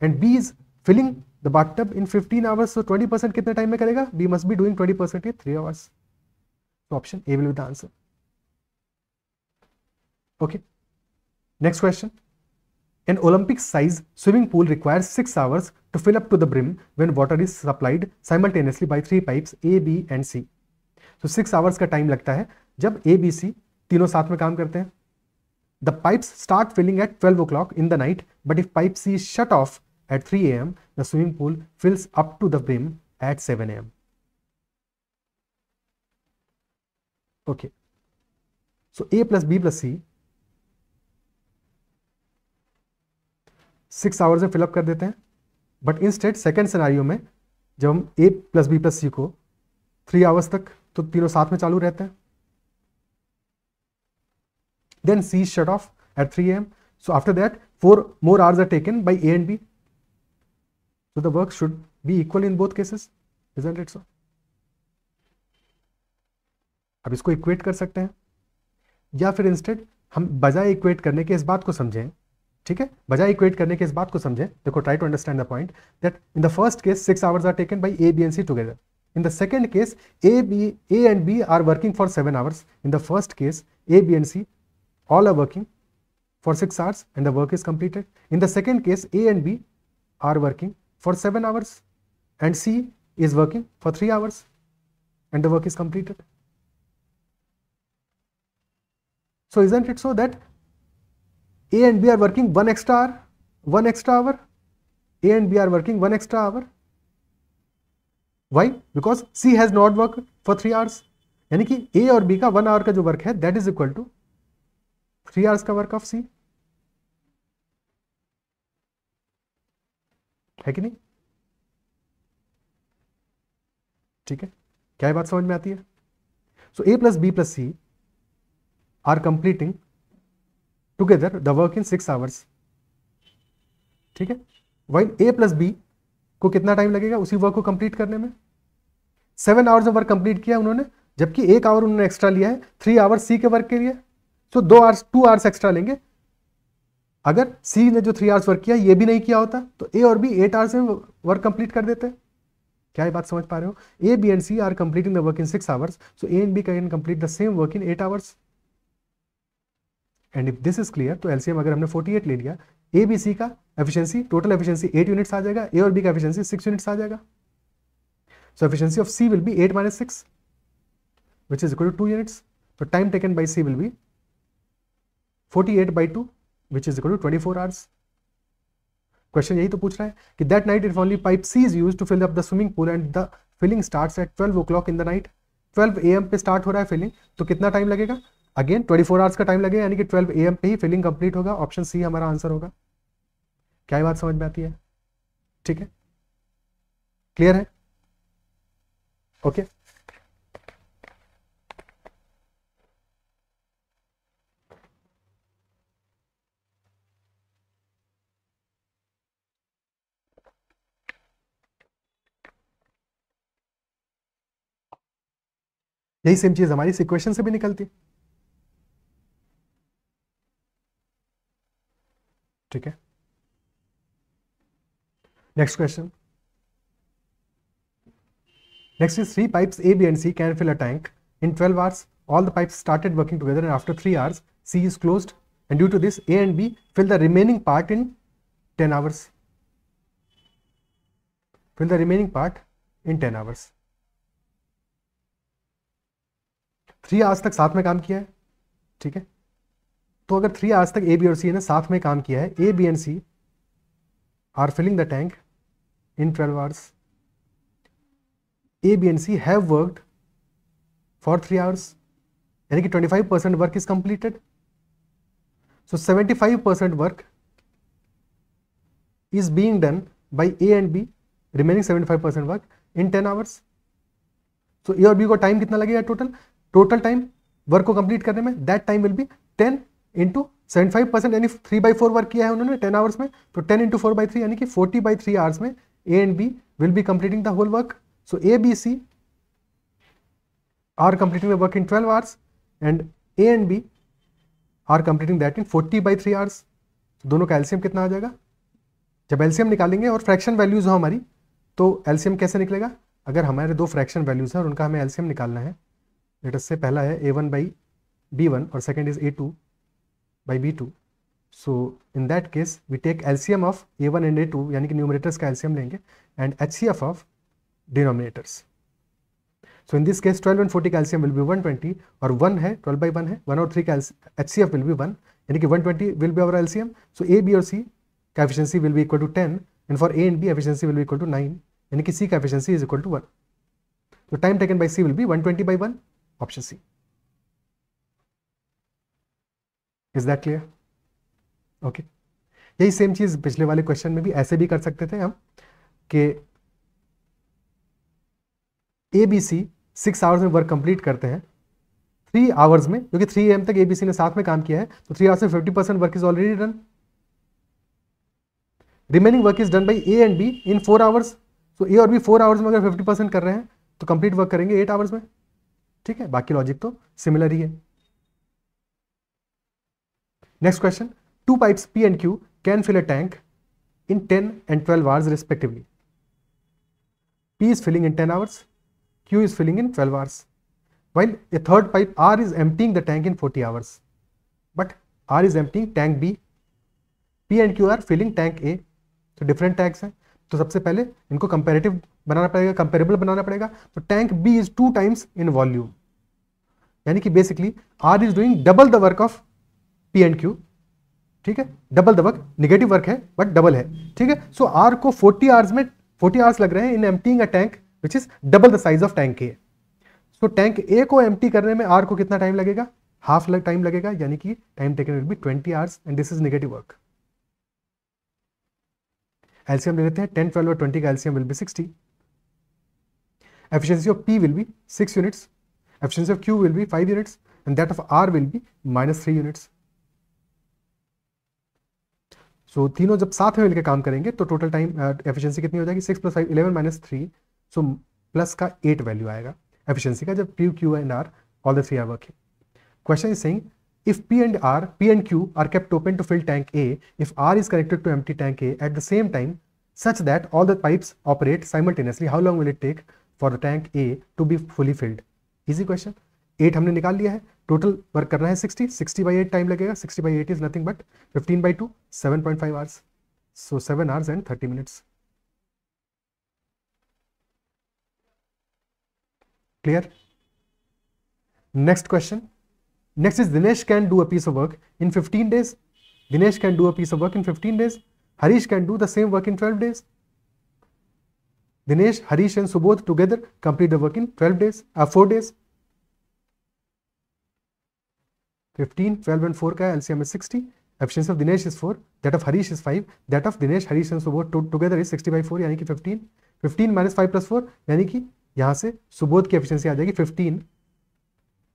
and B is filling the bathtub in 15 hours. So 20% कितने time में करेगा? B must be doing 20% in 3 hours. So option A will be the answer. Okay. Next question. An Olympic size swimming pool requires 6 hours to fill up to the brim when water is supplied simultaneously by 3 pipes A, B and C. So 6 hours का time लगता है जब A, B, C तीनों साथ में काम करते हैं. The pipes start filling at 12 o'clock in the night, but if pipe C is shut off at 3 a.m., the swimming pool fills up to the brim at 7 a.m. Okay. So A plus B plus C 6 hours में fill up कर देते हैं, but instead second scenario में जब हम A plus B plus C को 3 hours तक तो तीनों साथ में चालू रहते हैं. Then C is shut off at 3 a.m. So after that 4 more hours are taken by A and B. So the work should be equal in both cases, isn't it so? अब इसको इक्वेट कर सकते हैं या फिर instead हम बजाय equate करने के इस बात को समझें. ठीक है, बजाय इक्वेट करने के इस बात को समझें. देखो, try to understand the point that in the first case 6 hours are taken by A, B and C together. In the second case, A and B are working for 7 hours. In the first case, A, B and C all are working for 6 hours and the work is completed. In the second case, A and B are working for 7 hours and C is working for 3 hours and the work is completed. So isn't it so that A and B are working 1 extra hour? A and B are working 1 extra hour. Why? Because C has not worked for 3 hours. यानी कि A और B का 1 hour का जो work है that is equal to 3 hours का work of C. है कि नहीं? ठीक है, क्या ये बात समझ में आती है? So A plus B plus C are completing together the work in 6 hours. ठीक है, while A plus B को कितना टाइम लगेगा उसी वर्क को कंप्लीट करने में? 7 आवर्स में वर्क कंप्लीट किया उन्होंने, जबकि 1 आवर उन्होंने एक्स्ट्रा लिया है 3 आवर्स सी के वर्क के लिए. सो 2 आवर्स एक्स्ट्रा लेंगे. अगर सी ने जो 3 आवर्स वर्क किया ये भी नहीं किया होता तो ए और बी 8 आवर्स में वर्क कंप्लीट कर देते. क्या ये बात समझ पा रहे हो? A, B and C are completing the work in 6 hours, so A and B can complete the same work in 8 hours. And if this is clear तो एलसीएम अगर हमने 48 ले लिया, ए बी सी का एफिशिएंसी, टोटल एफिशिएंसी 8 यूनिट्स आ जाएगा, A और B का एफिशिएंसी 6 यूनिट्स आ जाएगा. So efficiency of C will be 8 minus 6 which is equal to 2 units. So time taken by C will be 48 by 2 which is equal to 24 hours. Question यही तो पूछ रहा है कि that night if only pipe C is used to fill up the swimming pool and the filling starts at 12 o'clock in the night. 12 AM पे start हो रहा है फिलिंग, तो कितना टाइम लगेगा? अगेन 24 आवर्स का टाइम लगेगा, यानी कि 12 AM पे ही फिलिंग कंप्लीट होगा. ऑप्शन सी हमारा आंसर होगा. क्या बात समझ में आती है? ठीक है, क्लियर है? ओके यही सेम चीज हमारी इक्वेशन से भी निकलती. ठीक है, next question. Next is 3 pipes A, B and C can fill a tank in 12 hours. All the pipes started working together and after 3 hours C is closed, and due to this A and B fill the remaining part in 10 hours. Fill the remaining part in 10 hours. 3 hours तक साथ में काम किया है. ठीक है, तो अगर 3 hours तक A, B और C ने साथ में काम किया है, A, B and C are filling the tank in 12 hours. A, B and C have worked for 3 hours, यानी कि 25% work is completed. So 75% work is being done by A and B, remaining 75% work in 10 hours. So A और B को time कितना लगेगा total time work को complete करने में? That time will B 10 into 75%, यानी 3/4 वर्क किया है उन्होंने 10 आवर्स में, तो 10 into 4/3 यानी कि 40/3 आवर्स में A and B will be completing the whole work. So A, B, C are completing the work in 12 hours and A and B are completing that in 40/3 hours. तो दोनों का LCM कितना आ जाएगा? जब एलसीएम निकालेंगे और फ्रैक्शन वैल्यूज हो हमारी, तो एलसीएम कैसे निकलेगा? अगर हमारे दो फ्रैक्शन वैल्यूज हैं और उनका हमें एलसीएम निकालना है, लेट से पहला है a1 बाई b1 और second is a2 by b2. So in that case we take LCM of a1 and a2, यानी कि न्यूमरेटर्स का एलसीएम लेंगे, and HCF of denominators. So in this case 12 and 40 का LCM will be 120 और 1 है, 12 by 1 है, 1 और 3 का HCF विल बी 1, यानी कि 120 will be our LCM. So A, B और C का efficiency will be equal to 10 and for A and B efficiency will be equal to 9, यानी कि C का एफिशिएंसी इज इक्वल टू 1. तो time taken by C will be 120 by 1, option C. Is that clear? Okay. यही same चीज पिछले वाले question में भी ऐसे भी कर सकते थे हम कि ABC 6 आवर्स में वर्क कंप्लीट करते हैं 3 आवर्स में, क्योंकि 3 AM तक ABC ने साथ में काम किया है, तो 3 आवर्स में 50% work is already done. Remaining work is done by A and B in 4 hours. तो A और B 4 आवर्स में अगर 50% कर रहे हैं तो कंप्लीट वर्क करेंगे 8 आवर्स में. ठीक है, बाकी लॉजिक तो सिमिलर ही है. Next question, 2 pipes P and Q can fill a tank in 10 and 12 hours respectively. P is filling in 10 hours, Q is filling in 12 hours, while a third pipe R is emptying the tank in 40 hours. But R is emptying tank B, P and Q are filling tank A. तो different tanks हैं, तो सबसे पहले इनको comparative बनाना पड़ेगा, comparable बनाना पड़ेगा. तो tank B is 2 times in volume, यानी कि basically R is doing double the work of P and Q. ठीक है, double the work, negative work है बट डबल है. ठीक है, सो आर को 40 आवर्स में 40 आवर्स लग रहे हैं in emptying a tank which is double the size of tank A. So tank A को एम्प्टी करने में आर को कितना टाइम लगेगा? हाफ टाइम लगेगा, यानी कि time taken will be 20 hours and this is negative work. LCM ले लेते हैं, 10, 12 और 20 का LCM will be 60. Efficiency of P will be 6 units, efficiency of Q will be 5 units and that of R will be -3 units. So तीनों जब साथ में मिलकर काम करेंगे तो टोटल टाइम एफिशिएंसी कितनी हो जाएगी? 6 + 5 11 - 3, सो प्लस का 8 वैल्यू आएगा एफिशिएंसी का, जब P, Q and R all the 3 are working. Question is saying if P and Q are kept open to fill tank A, if R is connected to empty tank A at the same time such that all the pipes operate simultaneously, how long will it take for the tank A to be fully filled? Easy question. 8 हमने निकाल लिया है, total work करना है 60 by 8 time लगेगा. 60 by 8 is nothing but 15 by 2 7.5 hours, so 7 hours and 30 minutes. Clear? Next question. Next is Dinesh can do a piece of work in 15 days. Dinesh can do a piece of work in 15 days. Harish can do the same work in 12 days. Dinesh, Harish and Subodh together complete the work in 4 days. 15, 12 and 4 का LCM is 60. Efficiency of Dinesh is 4. That of Harish is 5. That of Dinesh, Harish and Subodh together is 60 by 4, यानी कि 15. 15 - 5 + 4, यानी कि यहाँ से सुबोध की efficiency आ जाएगी 15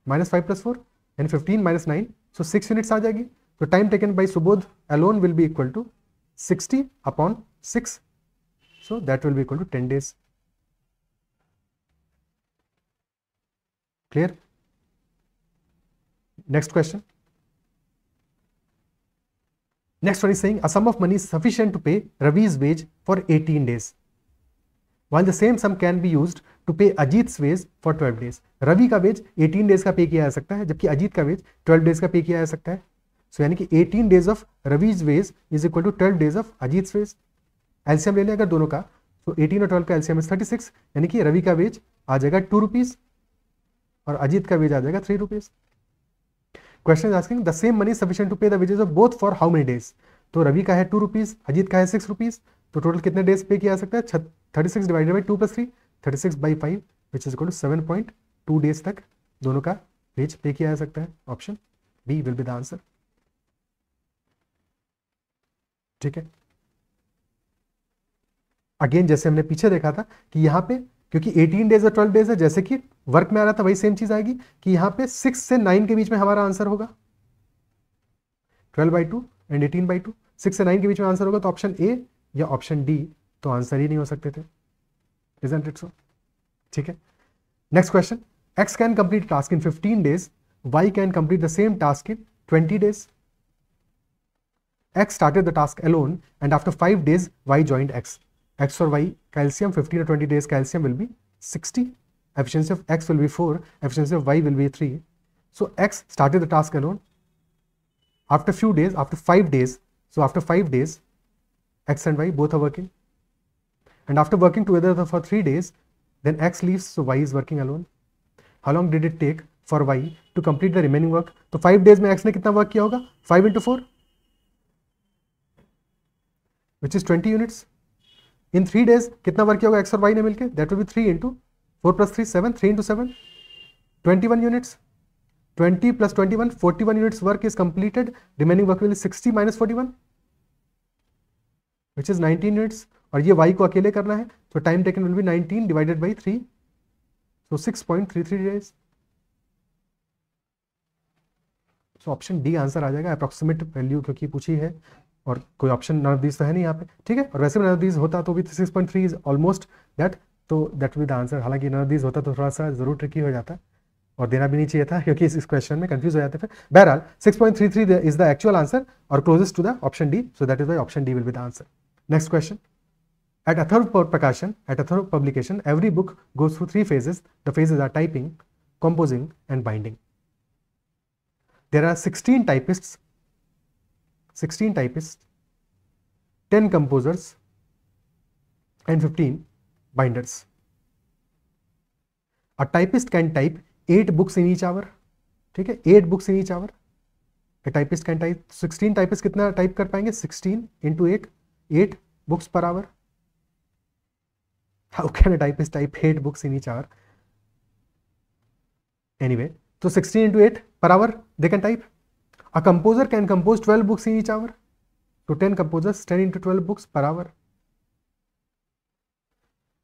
- 5 + 4 and 15 - 9, so 6 यूनिट्स आ जाएगी. तो time taken by Subodh alone will be equal to 60 upon 6, so that will be equal to 10 days. Clear? Next question. Next one is saying a sum of money is sufficient to pay Ravi's wage for 18 days, while the same sum can be used to pay Ajit's wage for 12 days. Ravi का veg 18 days का पे किया जा सकता है, जबकि अजीत का veg 12 days का पे किया जा सकता है. सो यानी कि 18 days of Ravi's wage is equal to 12 days of Ajit wage. LCM ले लें अगर दोनों का, तो 18 और 12 का एलसीएम इज 36, यानी कि रवि का वेज आ जाएगा 2 रुपीज और अजीत का वेज आ जाएगा 3 rupees. Question is asking the same money sufficient to pay the wages of both for how many days. तो रवि का है 2 रुपीज, अजीत का है 6 रुपीज, तो टोटल कितने डेज पे किया जा सकता है? 36 divided by 2 + 3, 36 by 5 which is equal to 7.2 days तक दोनों का वेज पे किया जा सकता है. Option B will be the answer. ठीक है, अगेन जैसे हमने पीछे देखा था कि यहाँ पे क्योंकि 18 डेज और 12 डेज है, जैसे कि वर्क में आ रहा था वही सेम चीज आएगी कि यहाँ पे 6 से 9 के बीच में हमारा आंसर होगा. 12 by 2 एंड 18 by 2, 6 से 9 के बीच में आंसर होगा. तो ऑप्शन ए या ऑप्शन डी तो आंसर ही नहीं हो सकते थे. Isn't it so? ठीक है. Next question, x can complete task in 15 days, y can complete the same task in 20 days. X started the task alone, and after 5 days, Y joined X. X or Y calcium, 15 or 20 days calcium will be 60. Efficiency of X will be 4. Efficiency of Y will be 3. So X started the task alone. After few days, after 5 days, so after 5 days, X and Y both are working. And after working together for 3 days, then X leaves, so Y is working alone. How long did it take for Y to complete the remaining work? तो 5 days में X ने कितना work किया होगा? 5 into 4, which is 20 units. In 3 days कितना work किया होगा X और Y ने मिलके? That will be 3 into 4 plus 3, 7. 3 into 7, 21 units. 20 plus 21, 41 units work is completed. Remaining work will be 60 minus 41, which is 19 units. और ये Y को अकेले करना है, so time taken will be 19 divided by 3, so 6.33 days. So option D answer आ जाएगा, approximate value क्योंकि पूछी है और कोई ऑप्शन नन ऑफ दीज तो है नहीं यहाँ पे, ठीक है। और वैसे भी नन ऑफ दीज होता तो भी 6.3 इज ऑलमोस्ट दैट, तो दैट विद द आंसर। हालांकि नन ऑफ दीज होता तो थोड़ा सा जरूर ट्रिकी हो जाता और देना भी नहीं चाहिए था क्योंकि इस क्वेश्चन में कंफ्यूज हो जाते फिर। बहरहाल 6.33 इज द एक्चुअल आंसर और closest to the option D, so that is why option D will be the answer. Next question, at Atharv publication, every book goes through 3 phases. The phases are typing, composing and binding. There are 16 typists, 10 composers and 15 binders. A typist can type 8 books in each hour. ठीक है, 8 books in each hour. A typist can type 16 typists कितना type कर पाएंगे? 16 into 8 books per hour. How can a typist type 8 books in each hour? Anyway, so 16 into 8 per hour they can type. A composer can compose 12 books in each hour. So 10 composers, 10 into 12 books per hour.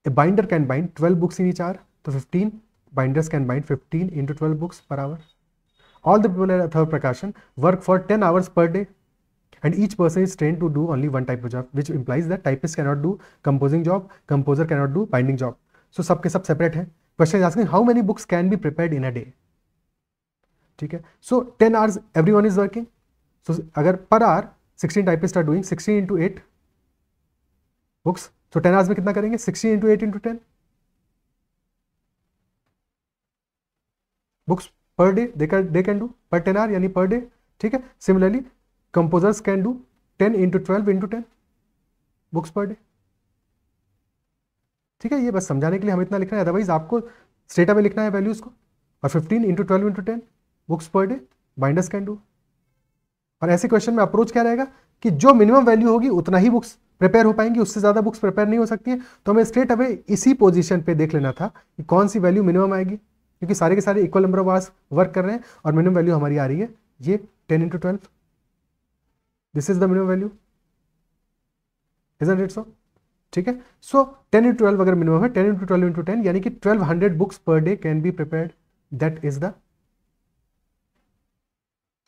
A binder can bind 12 books in each hour. So 15 binders can bind 15 into 12 books per hour. All the people at Atharv Prakashan work for 10 hours per day. And each person is trained to do only one type of job, which implies that typist cannot do composing job, composer cannot do binding job. So सब के सब separate है. Question is asking how many books can be prepared in a day? ठीक है. So 10 hours everyone is working. So अगर per hour 16 typists are doing 16 into 8 books. So 10 hours में कितना करेंगे? 16 into 8 into 10 books per day they can do per 10 hour यानी per day. ठीक है. Similarly composers can do 10 into 12 into 10 books per day. ठीक है, ये बस समझाने के लिए हम इतना लिख रहे हैं, अदरवाइज आपको स्टेटा में लिखना है वैल्यूज को। और 15 into 12 into 10 books per day binders can do. और ऐसे क्वेश्चन में अप्रोच क्या रहेगा कि जो मिनिमम वैल्यू होगी उतना ही बुक्स प्रिपेयर हो पाएंगी, उससे ज्यादा बुक्स प्रिपेयर नहीं हो सकती है। तो हमें स्ट्रेट अवे इसी पोजीशन पे देख लेना था कि कौन सी वैल्यू मिनिमम आएगी, क्योंकि सारे के सारे equal number of hours work कर रहे हैं और मिनिमम वैल्यू हमारी आ रही है ये 10 into 12। This is the minimum value, isn't it so? ठीक है, सो 10 into 12 अगर मिनिमम है, 10 into 12 into 10 यानी कि 1200 books per day can be prepared, that is the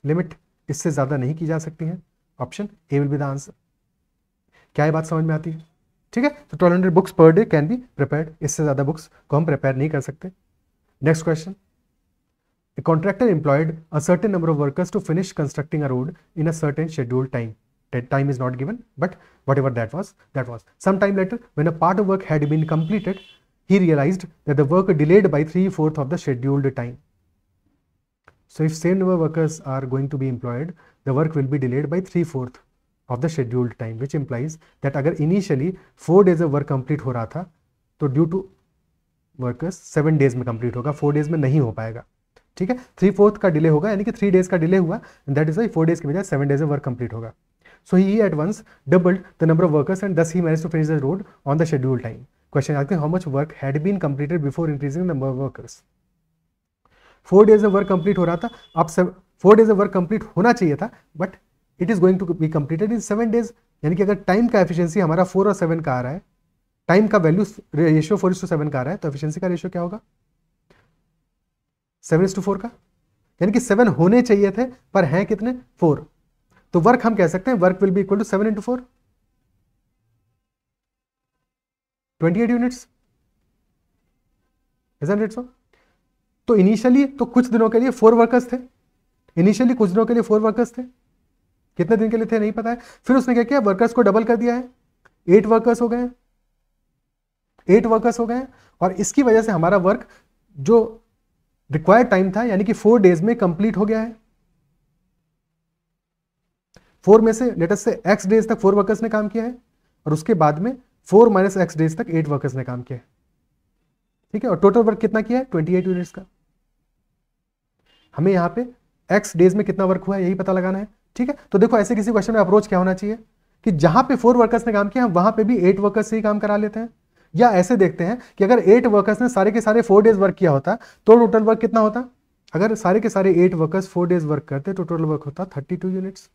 limit. इससे ज्यादा नहीं की जा सकती है। Option A will be the answer. क्या ये बात समझ में आती है? ठीक है, तो 1200 books per day can be prepared, इससे ज्यादा बुक्स को हम प्रिपेयर नहीं कर सकते। Next question, A contractor employed a certain number of workers to finish constructing a road in a certain scheduled time. That time is not given, but whatever that was, that was. Some time later, when a part of work had been completed, he realized that the work delayed by 3/4 of the scheduled time. So if same number of workers are going to be employed, the work will be delayed by 3/4 of the scheduled time, which implies that अगर initially 4 days of work complete हो रहा था, तो due to workers 7 days में complete होगा, 4 days में नहीं हो पाएगा। ठीक है, 3/4 का डिले होगा, यानी कि 3 days का डिले हुआ, and that is why 4 days के बजाय 7 days of work complete होगा। So he at once doubled the number of workers and thus he managed to finish the road on the scheduled time. Question asking how much work had been completed before increasing the number of workers. 4 days of work complete हो रहा था, अब 4 days of work complete होना चाहिए था, but it is going to be completed in 7 days। यानी कि अगर टाइम का एफिशिएंसी हमारा 4 और 7 का आ रहा है, टाइम का वैल्यू रेशियो 4:7 का आ रहा है, तो एफिशिएंसी का रेशियो क्या होगा? 7:4 का, यानी कि 7 होने चाहिए थे पर हैं कितने? 4। तो वर्क हम कह सकते हैं work will be equal to 7 into 4, 28 units, isn't it so? तो इनिशियली तो कुछ दिनों के लिए 4 वर्कर्स थे, इनिशियली कुछ दिनों के लिए 4 वर्कर्स थे, कितने दिन के लिए थे नहीं पता है। फिर उसने क्या किया, वर्कर्स को डबल कर दिया है, 8 वर्कर्स हो गए, 8 वर्कर्स हो गए, और इसकी वजह से हमारा वर्क जो रिक्वायर्ड टाइम था यानी कि 4 डेज में कंप्लीट हो गया है। 4 में से लेट अस से x डेज तक 4 वर्कर्स ने काम किया है, और उसके बाद में 4 माइनस x डेज तक 8 वर्कर्स ने काम किया है, ठीक है। और टोटल वर्क कितना किया है, 28 यूनिट्स का। हमें यहाँ पे x डेज में कितना वर्क हुआ है यही पता लगाना है, ठीक है। तो देखो ऐसे किसी क्वेश्चन में अप्रोच क्या होना चाहिए कि जहां पे 4 वर्कर्स ने काम किया वहां पे भी 8 वर्कर्स से ही काम करा लेते हैं, या ऐसे देखते हैं कि अगर 8 वर्कर्स ने सारे के सारे 4 डेज वर्क किया होता तो टोटल वर्क कितना होता। अगर सारे के सारे 8 वर्कर्स 4 डेज वर्क करते तो टोटल वर्क होता 32 यूनिट्स,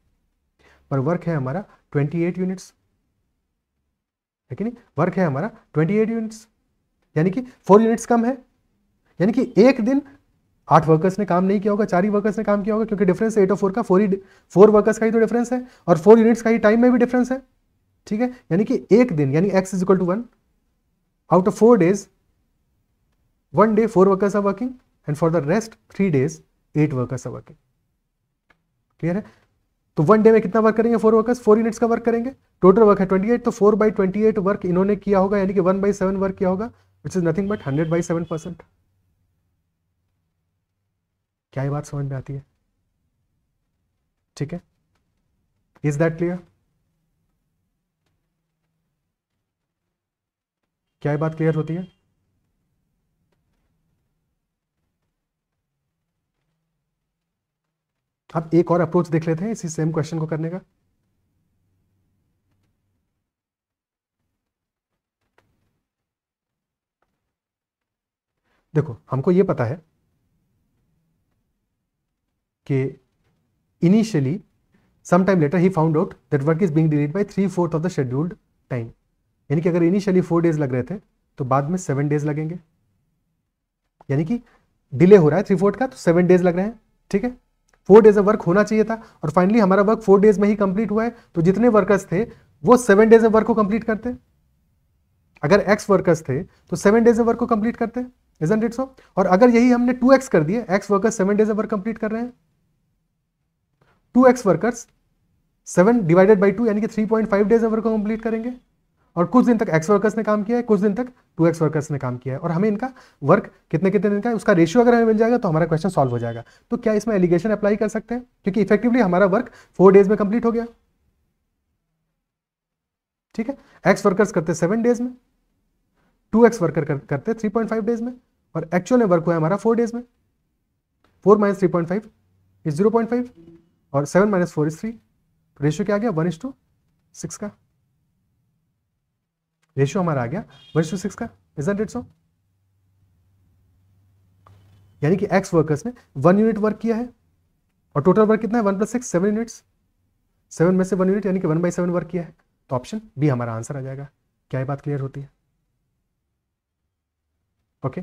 पर वर्क है हमारा 28 यूनिट्स, है कि नहीं। वर्क है हमारा 28 यूनिट्स, यानी कि 4 यूनिट्स कम है, यानी कि एक दिन 8 वर्कर्स ने काम नहीं किया होगा, 4 ही वर्कर्स ने काम किया होगा, क्योंकि डिफरेंस 8 और 4 का 4 वर्कर्स का ही तो डिफरेंस है, और 4 यूनिट्स का ही टाइम में भी डिफरेंस है, ठीक है। यानी कि एक दिन यानी x is equal to 1 out of 4 days 1 day 4 workers are working, and for the rest 3 days 8 workers are working. Clear है। तो 1 डे में कितना वर्क करेंगे 4 वर्कर्स, 4 यूनिट्स का वर्क करेंगे, टोटल वर्क है 28, तो 4/28 वर्क इन्होंने किया होगा, यानी कि 1/7 वर्क किया होगा, विच इज नथिंग बट 100/7%। क्या ये बात समझ में आती है, ठीक है। इज दैट क्लियर, क्या ये बात क्लियर होती है। अब एक और अप्रोच देख लेते हैं इसी सेम क्वेश्चन को करने का। देखो हमको ये पता है कि initially sometime later he found out that work is being delayed by 3/4 of the scheduled time, यानी कि अगर इनिशियली 4 डेज लग रहे थे तो बाद में 7 डेज लगेंगे, यानी कि डिले हो रहा है 3/4 का, तो 7 डेज लग रहे हैं, ठीक है। 4 डेज वर्क होना चाहिए था, और फाइनली हमारा वर्क 4 डेज में ही कंप्लीट हुआ है, तो जितने वर्कर्स थे वो 7 डेज में वर्क को कंप्लीट करते। अगर x वर्कर्स थे तो 7 डेज में वर्क को कंप्लीट करते, isn't it so? और अगर यही हमने 2x कर दिए, x वर्कर्स 7 डेज में वर्क कंप्लीट कर रहे हैं, 2x वर्कर्स 7 डिवाइडेड बाई 2 यानी कि 3.5 डेज में वर्क को कंप्लीट करेंगे, और कुछ दिन तक x वर्कर्स ने काम किया है, कुछ दिन तक 2x वर्कर्स ने काम किया है, और हमें इनका वर्क कितने कितने दिन का है उसका रेशियो अगर हमें मिल जाएगा तो हमारा क्वेश्चन सॉल्व हो जाएगा। तो क्या इसमें एलिगेशन अप्लाई कर सकते हैं, क्योंकि इफेक्टिवली हमारा वर्क 4 डेज में कंप्लीट हो गया, ठीक है। x वर्कर्स करते 7 डेज में, 2x वर्कर करते 3.5 डेज में, और एक्चुअल में वर्क हुआ हमारा 4 डेज में। 4 माइनस 3.5 इज 0.5, और 7 माइनस 4 इज 3, रेशियो क्या आ गया 1:6 का रेशियो हमारा आ गया 1:6 का, isn't it so? यानी कि x वर्कर्स ने 1 यूनिट वर्क किया है, और टोटल वर्क कितना है 1 + 6 7 यूनिट्स, 7 में से 1 यूनिट यानी कि 1/7 वर्क किया है, तो ऑप्शन बी हमारा आंसर आ जाएगा। क्या ये बात क्लियर होती है, ओके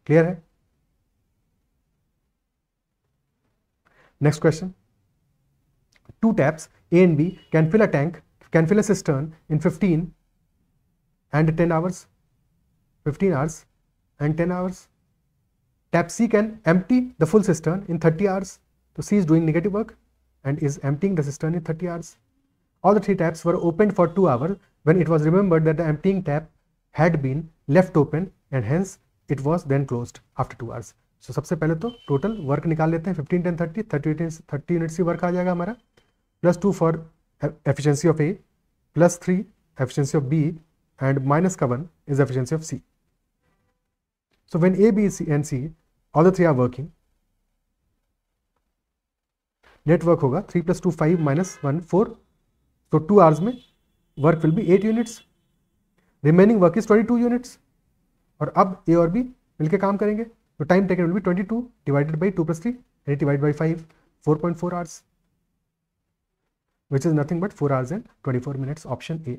क्लियर है। Next question, 2 taps A and B can fill a cistern in 15 and 10 hours, 15 hours and 10 hours. Tap C can empty the full cistern in 30 hours. So C is doing negative work and is emptying the cistern in 30 hours. All the 3 taps were opened for 2 hours when it was remembered that the emptying tap had been left open and hence it was then closed after 2 hours. So सबसे पहले तो total work निकाल लेते हैं, 15 10 30 30 units की work आ जाएगा हमारा, +2 for efficiency of A, +3 efficiency of B, and -1 is efficiency of C. So when A, B, C and C all the 3 are working, net work होगा 3 + 2 5 -1 4, so 2 hours में work will be 8 units, remaining work is 22 units, और अब A और B मिलके काम करेंगे, तो time taken will be 22 divided by 2 + 3 and divided by 5, 4.4 hours, which is nothing but 4 hours and 24 minutes, option A.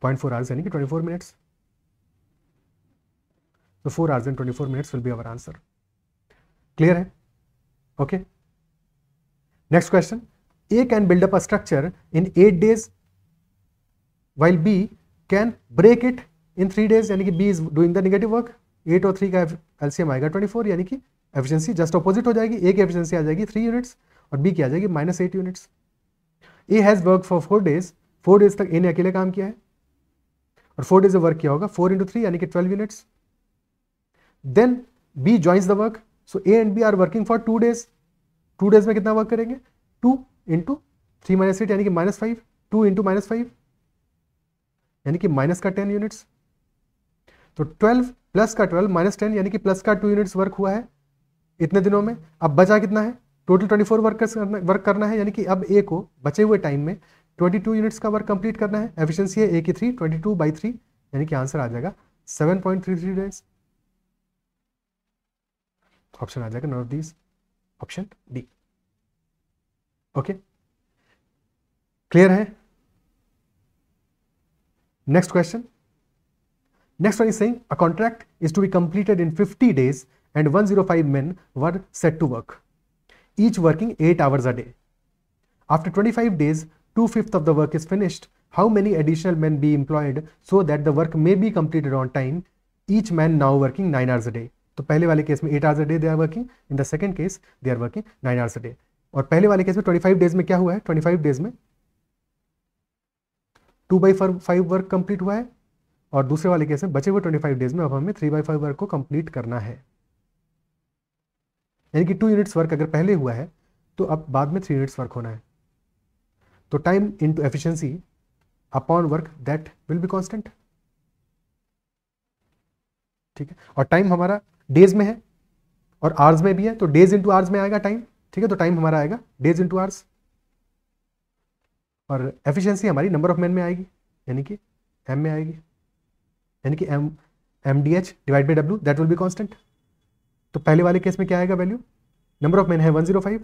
0.4 hours यानी कि 24 minutes. So 4 hours and 24 minutes will be our answer. Clear है? Okay. Next question. A can build up a structure in 8 days while B can break it in 3 days, यानी कि B is doing the negative work. 8 और 3 का LCM आएगा 24, यानी कि efficiency just opposite हो जाएगी, ए की एफिशिएंसी आ जाएगी 3 यूनिट्स और बी की आ जाएगी -8 units. A has work for 4 days, 4 days तक ए ने अकेले काम किया है और 4 डेज में वर्क किया होगा 4 × 3 यानी कि 12 units. Then B joins the work, so A and B are working for 2 days. 2 days में कितना वर्क करेंगे? 2 × 3 - 8 यानी कि -5, 2 × -5 यानी कि माइनस का 10 यूनिट्स। तो 12 प्लस का 12 -10 यानी कि प्लस का 2 यूनिट्स वर्क हुआ है इतने दिनों में। अब बचा कितना है? टोटल 24 वर्क करना है, यानी कि अब ए को बचे हुए टाइम में 22 यूनिट्स का वर्क कंप्लीट करना है। एफिशिएंसी है ए की 3, 22/3 यानी कि आंसर आ जाएगा 7.33 डेज। ऑप्शन आ जाएगा not of these, option D. Okay, clear है? Next question, next one is saying a contract is to be completed in 50 days and 105 men were set to work, each working 8 hours a day. After 25 days, 2/5 of the work is finished. How many additional men be employed so that the work may be completed on time, each man now working 9 hours a day? तो पहले वाले case में 8 hours a day they are working, in the second case they are working 9 hours a day. और पहले वाले case में 25 days में क्या हुआ है? 25 डेज में 2/5 वर्क कंप्लीट हुआ है और दूसरे वाले केस में बचे हुए 25 डेज में अब हमें 3/5 वर्क को कंप्लीट करना है, यानी कि 2 यूनिट्स वर्क अगर पहले हुआ है तो अब बाद में 3 यूनिट्स वर्क होना है। तो time into efficiency upon work that will be constant, ठीक है। और टाइम हमारा डेज में है और आवर्स में भी है, तो डेज इंटू आवर्स में आएगा टाइम, ठीक है। तो टाइम हमारा आएगा डेज इंटू आवर्स और एफिशिएंसी हमारी नंबर ऑफ मैन में आएगी, यानी कि एम में आएगी, यानी कि MDH divide by W that will be constant. तो पहले वाले केस में क्या आएगा वैल्यू? नंबर ऑफ मैन है 105,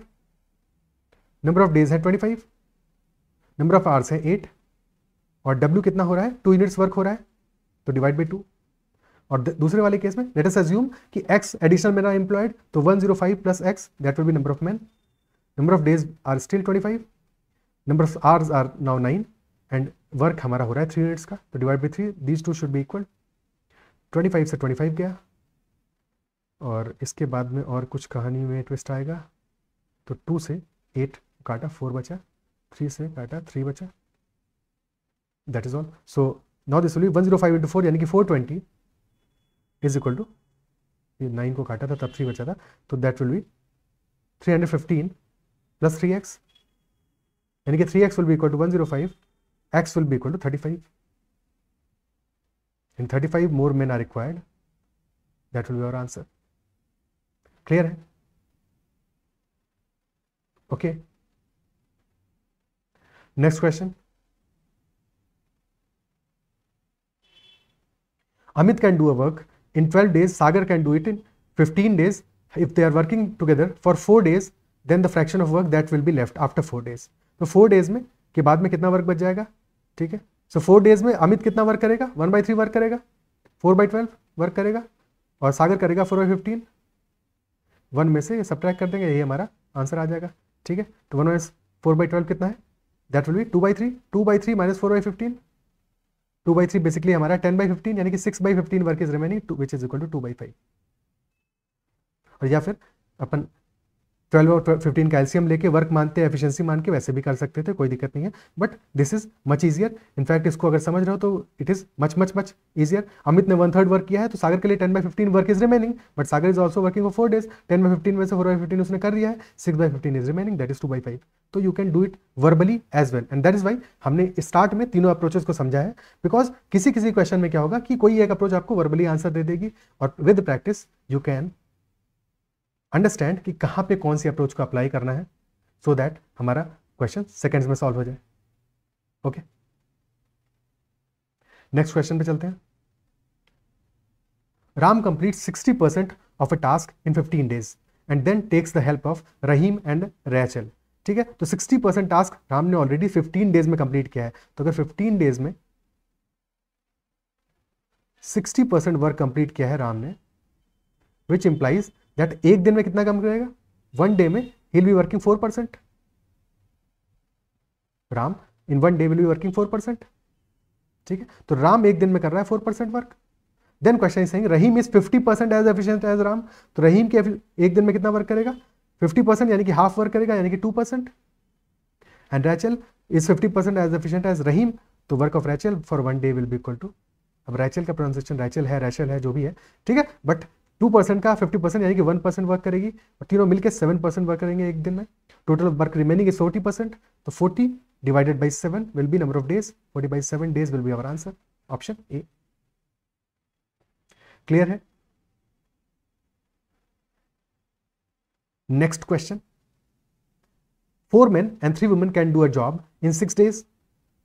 नंबर ऑफ डेज है 25, नंबर ऑफ आवर्स है 8 और W कितना हो रहा है? 2 यूनिट्स वर्क हो रहा है, तो डिवाइड बाई 2। और दूसरे वाले केस में लेट अस अज्यूम कि X additional man are employed, तो 105 plus X that will be number of man, number of days are still 25, number of hours are now 9 and work हमारा हो रहा है 3 यूनिट्स का, तो divide by 3, these two should be equal. 25 से 25 गया और इसके बाद में और कुछ कहानी में ट्विस्ट आएगा, तो 2 से 8 काटा 4 बचा, 3 से काटा 3 बचा, that is all. So now this will B 105 × 4 यानी कि 420 इज इक्वल टू, ये 9 को काटा था तब 3 बचा था, तो that will B 315 plus 3x यानी कि 3x will be equal to 105, x will be equal to 35 and 35 more men are required, that will be our answer. Clear है? Okay, next question. Amit can do a work in 12 days, Sagar can do it in 15 days. If they are working together for 4 days, then the fraction of work that will be left after 4 days. तो 4 days में के बाद में कितना work बच जाएगा? ठीक है, सो 4 डेज में अमित कितना वर्क करेगा? 1/3 वर्क करेगा, 4/12 वर्क करेगा और सागर करेगा 4/15। 1 में से सब्ट्रैक्ट कर देंगे, यही हमारा आंसर आ जाएगा, ठीक है। तो 1 - 4/12 कितना है? दैट विल बी 2/3, 2/3 - 4/15, 2/3 बेसिकली हमारा 10/15 यानी कि 6/15 work is remaining which is equal to 2/5। और या फिर अपन 12 और 15 का एलसीएम लेके वर्क मानते हैं, एफिशिएंसी मान के वैसे भी कर सकते थे, कोई दिक्कत नहीं है, but this is much easier. In fact इसको अगर समझ रहे हो तो it is much much much easier. Amit ने 1/3 वर्क किया है तो सागर के लिए 10/15 work is remaining, but Sagar is also working for 4 days, 10/15 में से 4/15 उसने कर दिया है, 6/15 इज रिमेनिंग दैट इज 2/5। तो you can do it verbally as well and that is why हमने स्टार्ट में तीनों अप्रोचेस को समझा है, बिकॉज किसी किसी क्वेश्चन में क्या होगा कि कोई एक अप्रोच आपको वर्बली आंसर दे देगी और with practice you can understand कि कहाँ पे कौन सी अप्रोच को अप्लाई करना है, सो दैट हमारा क्वेश्चन सेकेंड्स में सॉल्व हो जाए। ओके, नेक्स्ट क्वेश्चन पे चलते हैं। Ram complete 60% of a task in 15 days and then takes the help of Rahim and Rachel. ठीक है, तो 60% टास्क राम ने ऑलरेडी 15 डेज में कंप्लीट किया है, तो अगर 15 डेज में 60% वर्क कंप्लीट किया है राम ने, विच इंप्लाइज दैट एक दिन में कितना काम करेगा? 1 डे में he will be working 4%। Ram in 1 day will be working 4%। ठीक है, तो राम एक दिन में कर रहा है 4% work. Then question is saying Rahim is 50% as efficient as Ram, तो रहीम के एक दिन में कितना वर्क करेगा, 50% यानी कि हाफ वर्क करेगा, यानी कि 2%. And Rachel is 50% as efficient as Rahim, तो work of Rachel for one day will be equal to, अब रैचल का प्रोनाउंसिएशन रैचल है जो भी है, ठीक है, बट 2% का 50% यानी कि 1% वर्क करेगी, और तीनों मिलकर 7% वर्क करेंगे एक दिन में. टोटल वर्क रिमेनिंग इज 40%, तो 40 divided by 7 will be number of days. 40 by 7 days will be our answer. Option A. Clear है? Next question. 4 men and 3 women can do a job in 6 days.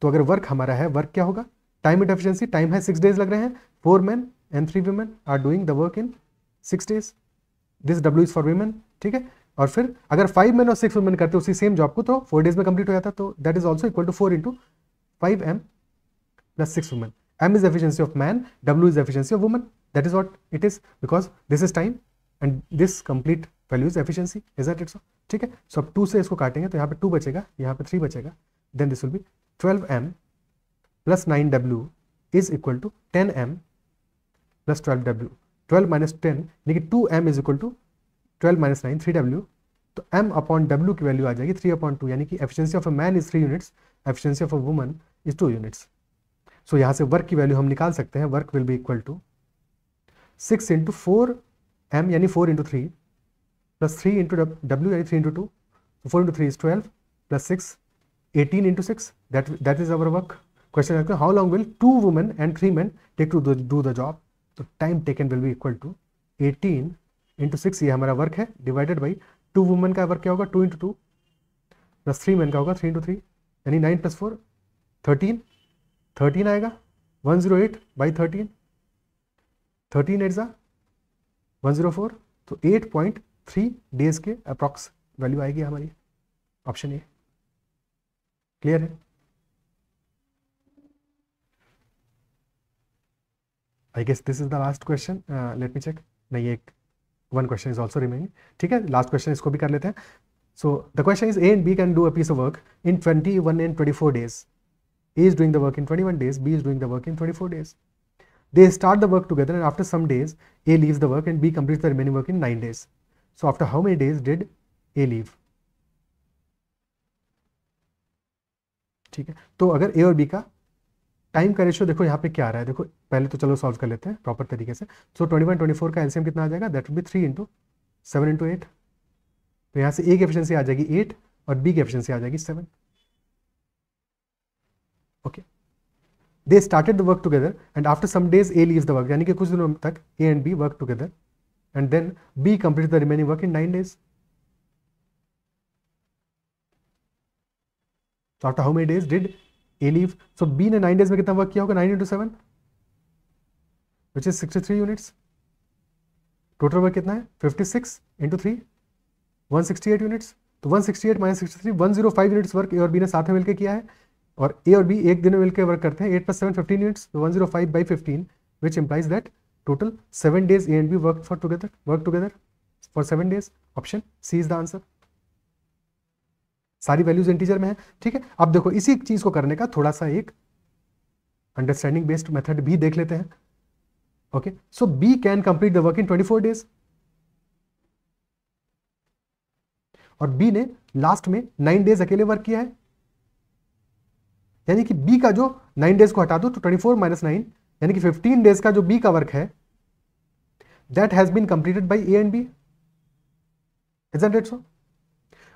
तो अगर work हमारा है, work क्या होगा, time and efficiency, time है 6 days लग रहे हैं, 4 men and 3 women are doing the work in 6 days. This W is for women, ठीक है. और फिर अगर 5 men और 6 women करते उसी सेम जॉब को तो 4 days में कंप्लीट हो जाता, तो that is also equal to 4 into 5m plus 6 women. M is efficiency of man, W is efficiency of woman. That is what it is, because this is time and this complete value is efficiency. Is that it? So ठीक है. सो अब 2 से इसको काटेंगे तो यहाँ पे 2 बचेगा, यहाँ पे 3 बचेगा. Then this will be 12m plus 9w is equal to 10m plus 12w. 12 minus 10 यानी कि 2m is equal to 12 minus 9 3w, तो m अपॉन w की वैल्यू आ जाएगी 3/2, यानी कि efficiency of a man is 3 units, efficiency of a woman is 2 units. So यहाँ से वर्क की वैल्यू हम निकाल सकते हैं, work will be equal to 6 into 4m यानी 4 into 3 plus 3 into w यानी 3 into 2, so 4 into 3 is 12 plus 6 18 into 6, that is our work. Question है how long will 2 women and 3 men take to do the job, तो time taken will be equal to 18 into 6, ये हमारा work है, divided by 2 women का work क्या होगा 2 into 2 plus 3 man का होगा 3 into 3, यानी 9 plus 4 13 आएगा, 108 by 13 8 जा 104, तो 8.3 डेज के अप्रॉक्स वैल्यू आएगी हमारी. Option A. क्लियर है? I guess this is the last question. Let me check. नहीं, एक one question is also remaining. ठीक है, लास्ट क्वेश्चन इसको भी कर लेते हैं. So the question is A and B can do a piece of work in 21 and 24 days. A is doing the work in 21 days, B is doing the work in 24 days. They start the work together and after some days A leaves the work and B completes the remaining work in 9 days. So after how many days did A leave? ठीक है, तो अगर A और B का time का ratio देखो यहाँ पे क्या आ रहा है, देखो पहले तो चलो सॉल्व कर लेते हैं प्रॉपर तरीके से. सो 21 24 का एलसीएम कितना आ जाएगा, that will be 3 into 7 into 8. तो यहाँ से A की एफिशिएंसी आ जाएगी 8 और B की एफिशिएंसी आ जाएगी 7. Okay, they started the work together and after some days A leaves the work, यानी कि कुछ दिनों तक A and B work together and then B complete the remaining work in 9 days. So after how many days did A leave? So B ने 9 days में कितना work किया होगा, 9 into 7 which is 63 units. Total work कितना है 56 into 3 168 units. तो 168 minus 63 105 units work A और B ने साथ में मिलकर किया है, और A और B एक दिन में मिलकर वर्क करते हैं. 8 plus 7 15 यूनिट्स, तो 105 by 15 which implies that total 7 days A and B work together for 7 days. Option C is the answer. सारी वैल्यूज इंटीजर में है. ठीक है, अब देखो इसी चीज को करने का थोड़ा सा एक अंडरस्टैंडिंग बेस्ड मेथड भी देख लेते हैं. Okay, so B can complete the work in 24 days और B ने लास्ट में 9 days अकेले वर्क किया है, यानी कि B का जो 9 days को हटा दो तो 24 minus 9 यानी कि 15 days का जो B का वर्क है that has been completed by A and B. Isn't it so?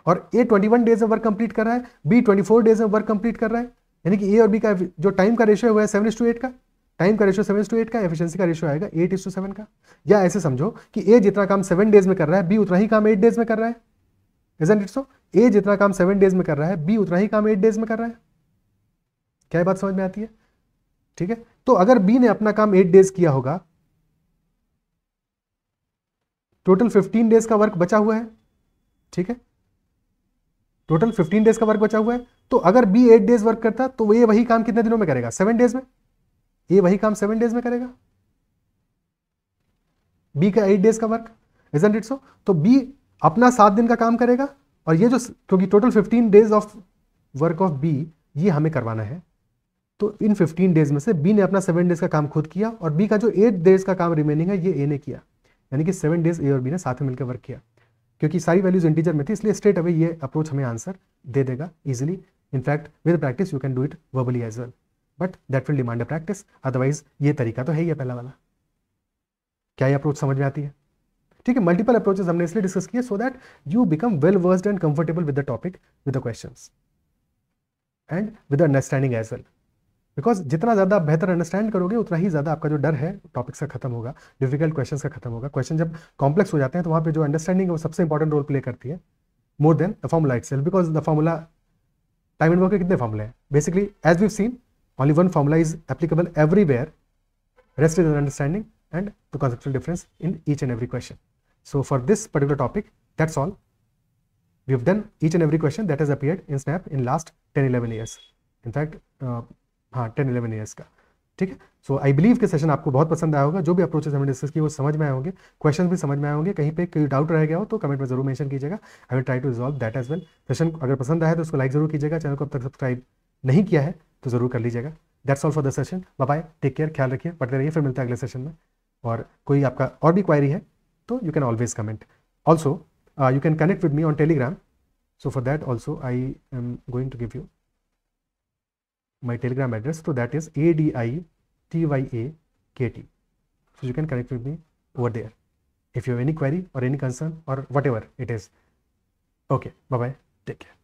और A 21 days में वर्क कंप्लीट कर रहा है, B 24 days में वर्क कंप्लीट कर रहा है, यानी कि A और B का जो टाइम का रेशियो है 7:8 का, टाइम का रेशियो 7:8 का, एफिशिएंसी का रेशियो आएगा 8:7 का. या ऐसे समझो कि A जितना काम 7 days में कर रहा है B उतना ही काम 8 days में कर रहा है. Isn't it so? A जितना काम 7 days में कर रहा है B उतना ही काम 8 days में कर रहा है. क्या बात समझ में आती है? ठीक है, तो अगर B ने अपना काम 8 days किया होगा, टोटल 15 days का वर्क बचा हुआ है. ठीक है, टोटल 15 days का वर्क बचा हुआ है. तो अगर B 8 days वर्क करता तो ये वही काम कितने दिनों में करेगा, 7 days में. ये वही काम 7 days में करेगा, B का 8 days का वर्क. इजंट इट सो? तो B अपना 7 दिन का काम करेगा और ये जो, क्योंकि total 15 days of work of B ये हमें करवाना है, तो तो इन 15 डेज में से बी ने अपना 7 डेज का काम खुद किया और बी का जो 8 डेज का काम रिमेनिंग है ये ए ने किया, यानी कि 7 डेज ए और बी ने साथ में मिलकर वर्क किया। क्योंकि सारी वैल्यूज इंटीजर में थी इसलिए स्ट्रेट अवे ये अप्रोच हमें आंसर दे देगा easily. In fact with practice you can do it verbally as well, but that will demand a practice, otherwise ये तरीका तो है ही है पहला वाला। क्या ये अप्रोच समझ में आती है? ठीक है, मल्टीपल अप्रोचेस हमने इसलिए डिस्कस किए so that you become well versed and comfortable with the topic, with the questions and with understanding as well. Because जितना ज़्यादा आप बेहतर अंडरस्टैंड करोगे उतना ही ज़्यादा आपका जो डर है टॉपिक से खत्म होगा, डिफिकल्ट क्वेश्चन का खत्म होगा। क्वेश्चन जब कॉम्प्लेक्स हो जाते हैं तो वहाँ पे जो अंडरस्टैंडिंग है वो सबसे इंपॉर्टेंट रोल प्ले करती है, more than the formula itself. Because the formula, time and work के कितने फॉर्मूले हैं? Basically as we seen only one formula is applicable everywhere, rest is understanding and the conceptual difference in each and every question. So for this particular topic, that's all. We have done each and every question that has appeared in SNAP in last 10-11 years. In fact, हाँ 10-11 years का, ठीक है। सो I believe कि session आपको बहुत पसंद आया होगा। जो भी अप्रोचेस हमने डिस्कस किए वो समझ में आए होंगे, क्वेश्चन भी समझ में आए होंगे। कहीं पे कोई डाउट रह गया हो तो कमेंट में जरूर मेंशन कीजिएगा, I will try to resolve that as well. Session अगर पसंद आया तो उसको लाइक जरूर कीजिएगा, चैनल को अब तक सब्सक्राइब नहीं किया है तो जरूर कर लीजिएगा। That's all for the session, bye bye, take care, ख्याल रखिए, पढ़ते रहिए, फिर मिलते हैं अगले सेशन में। और कोई आपका और भी क्वायरी है तो you can always comment. Also you can connect with me on Telegram, so for that also I am going to give you my telegram address, so that is ADITYAKT, so you can connect with me over there if you have any query or any concern or whatever it is. Okay, bye bye, take care.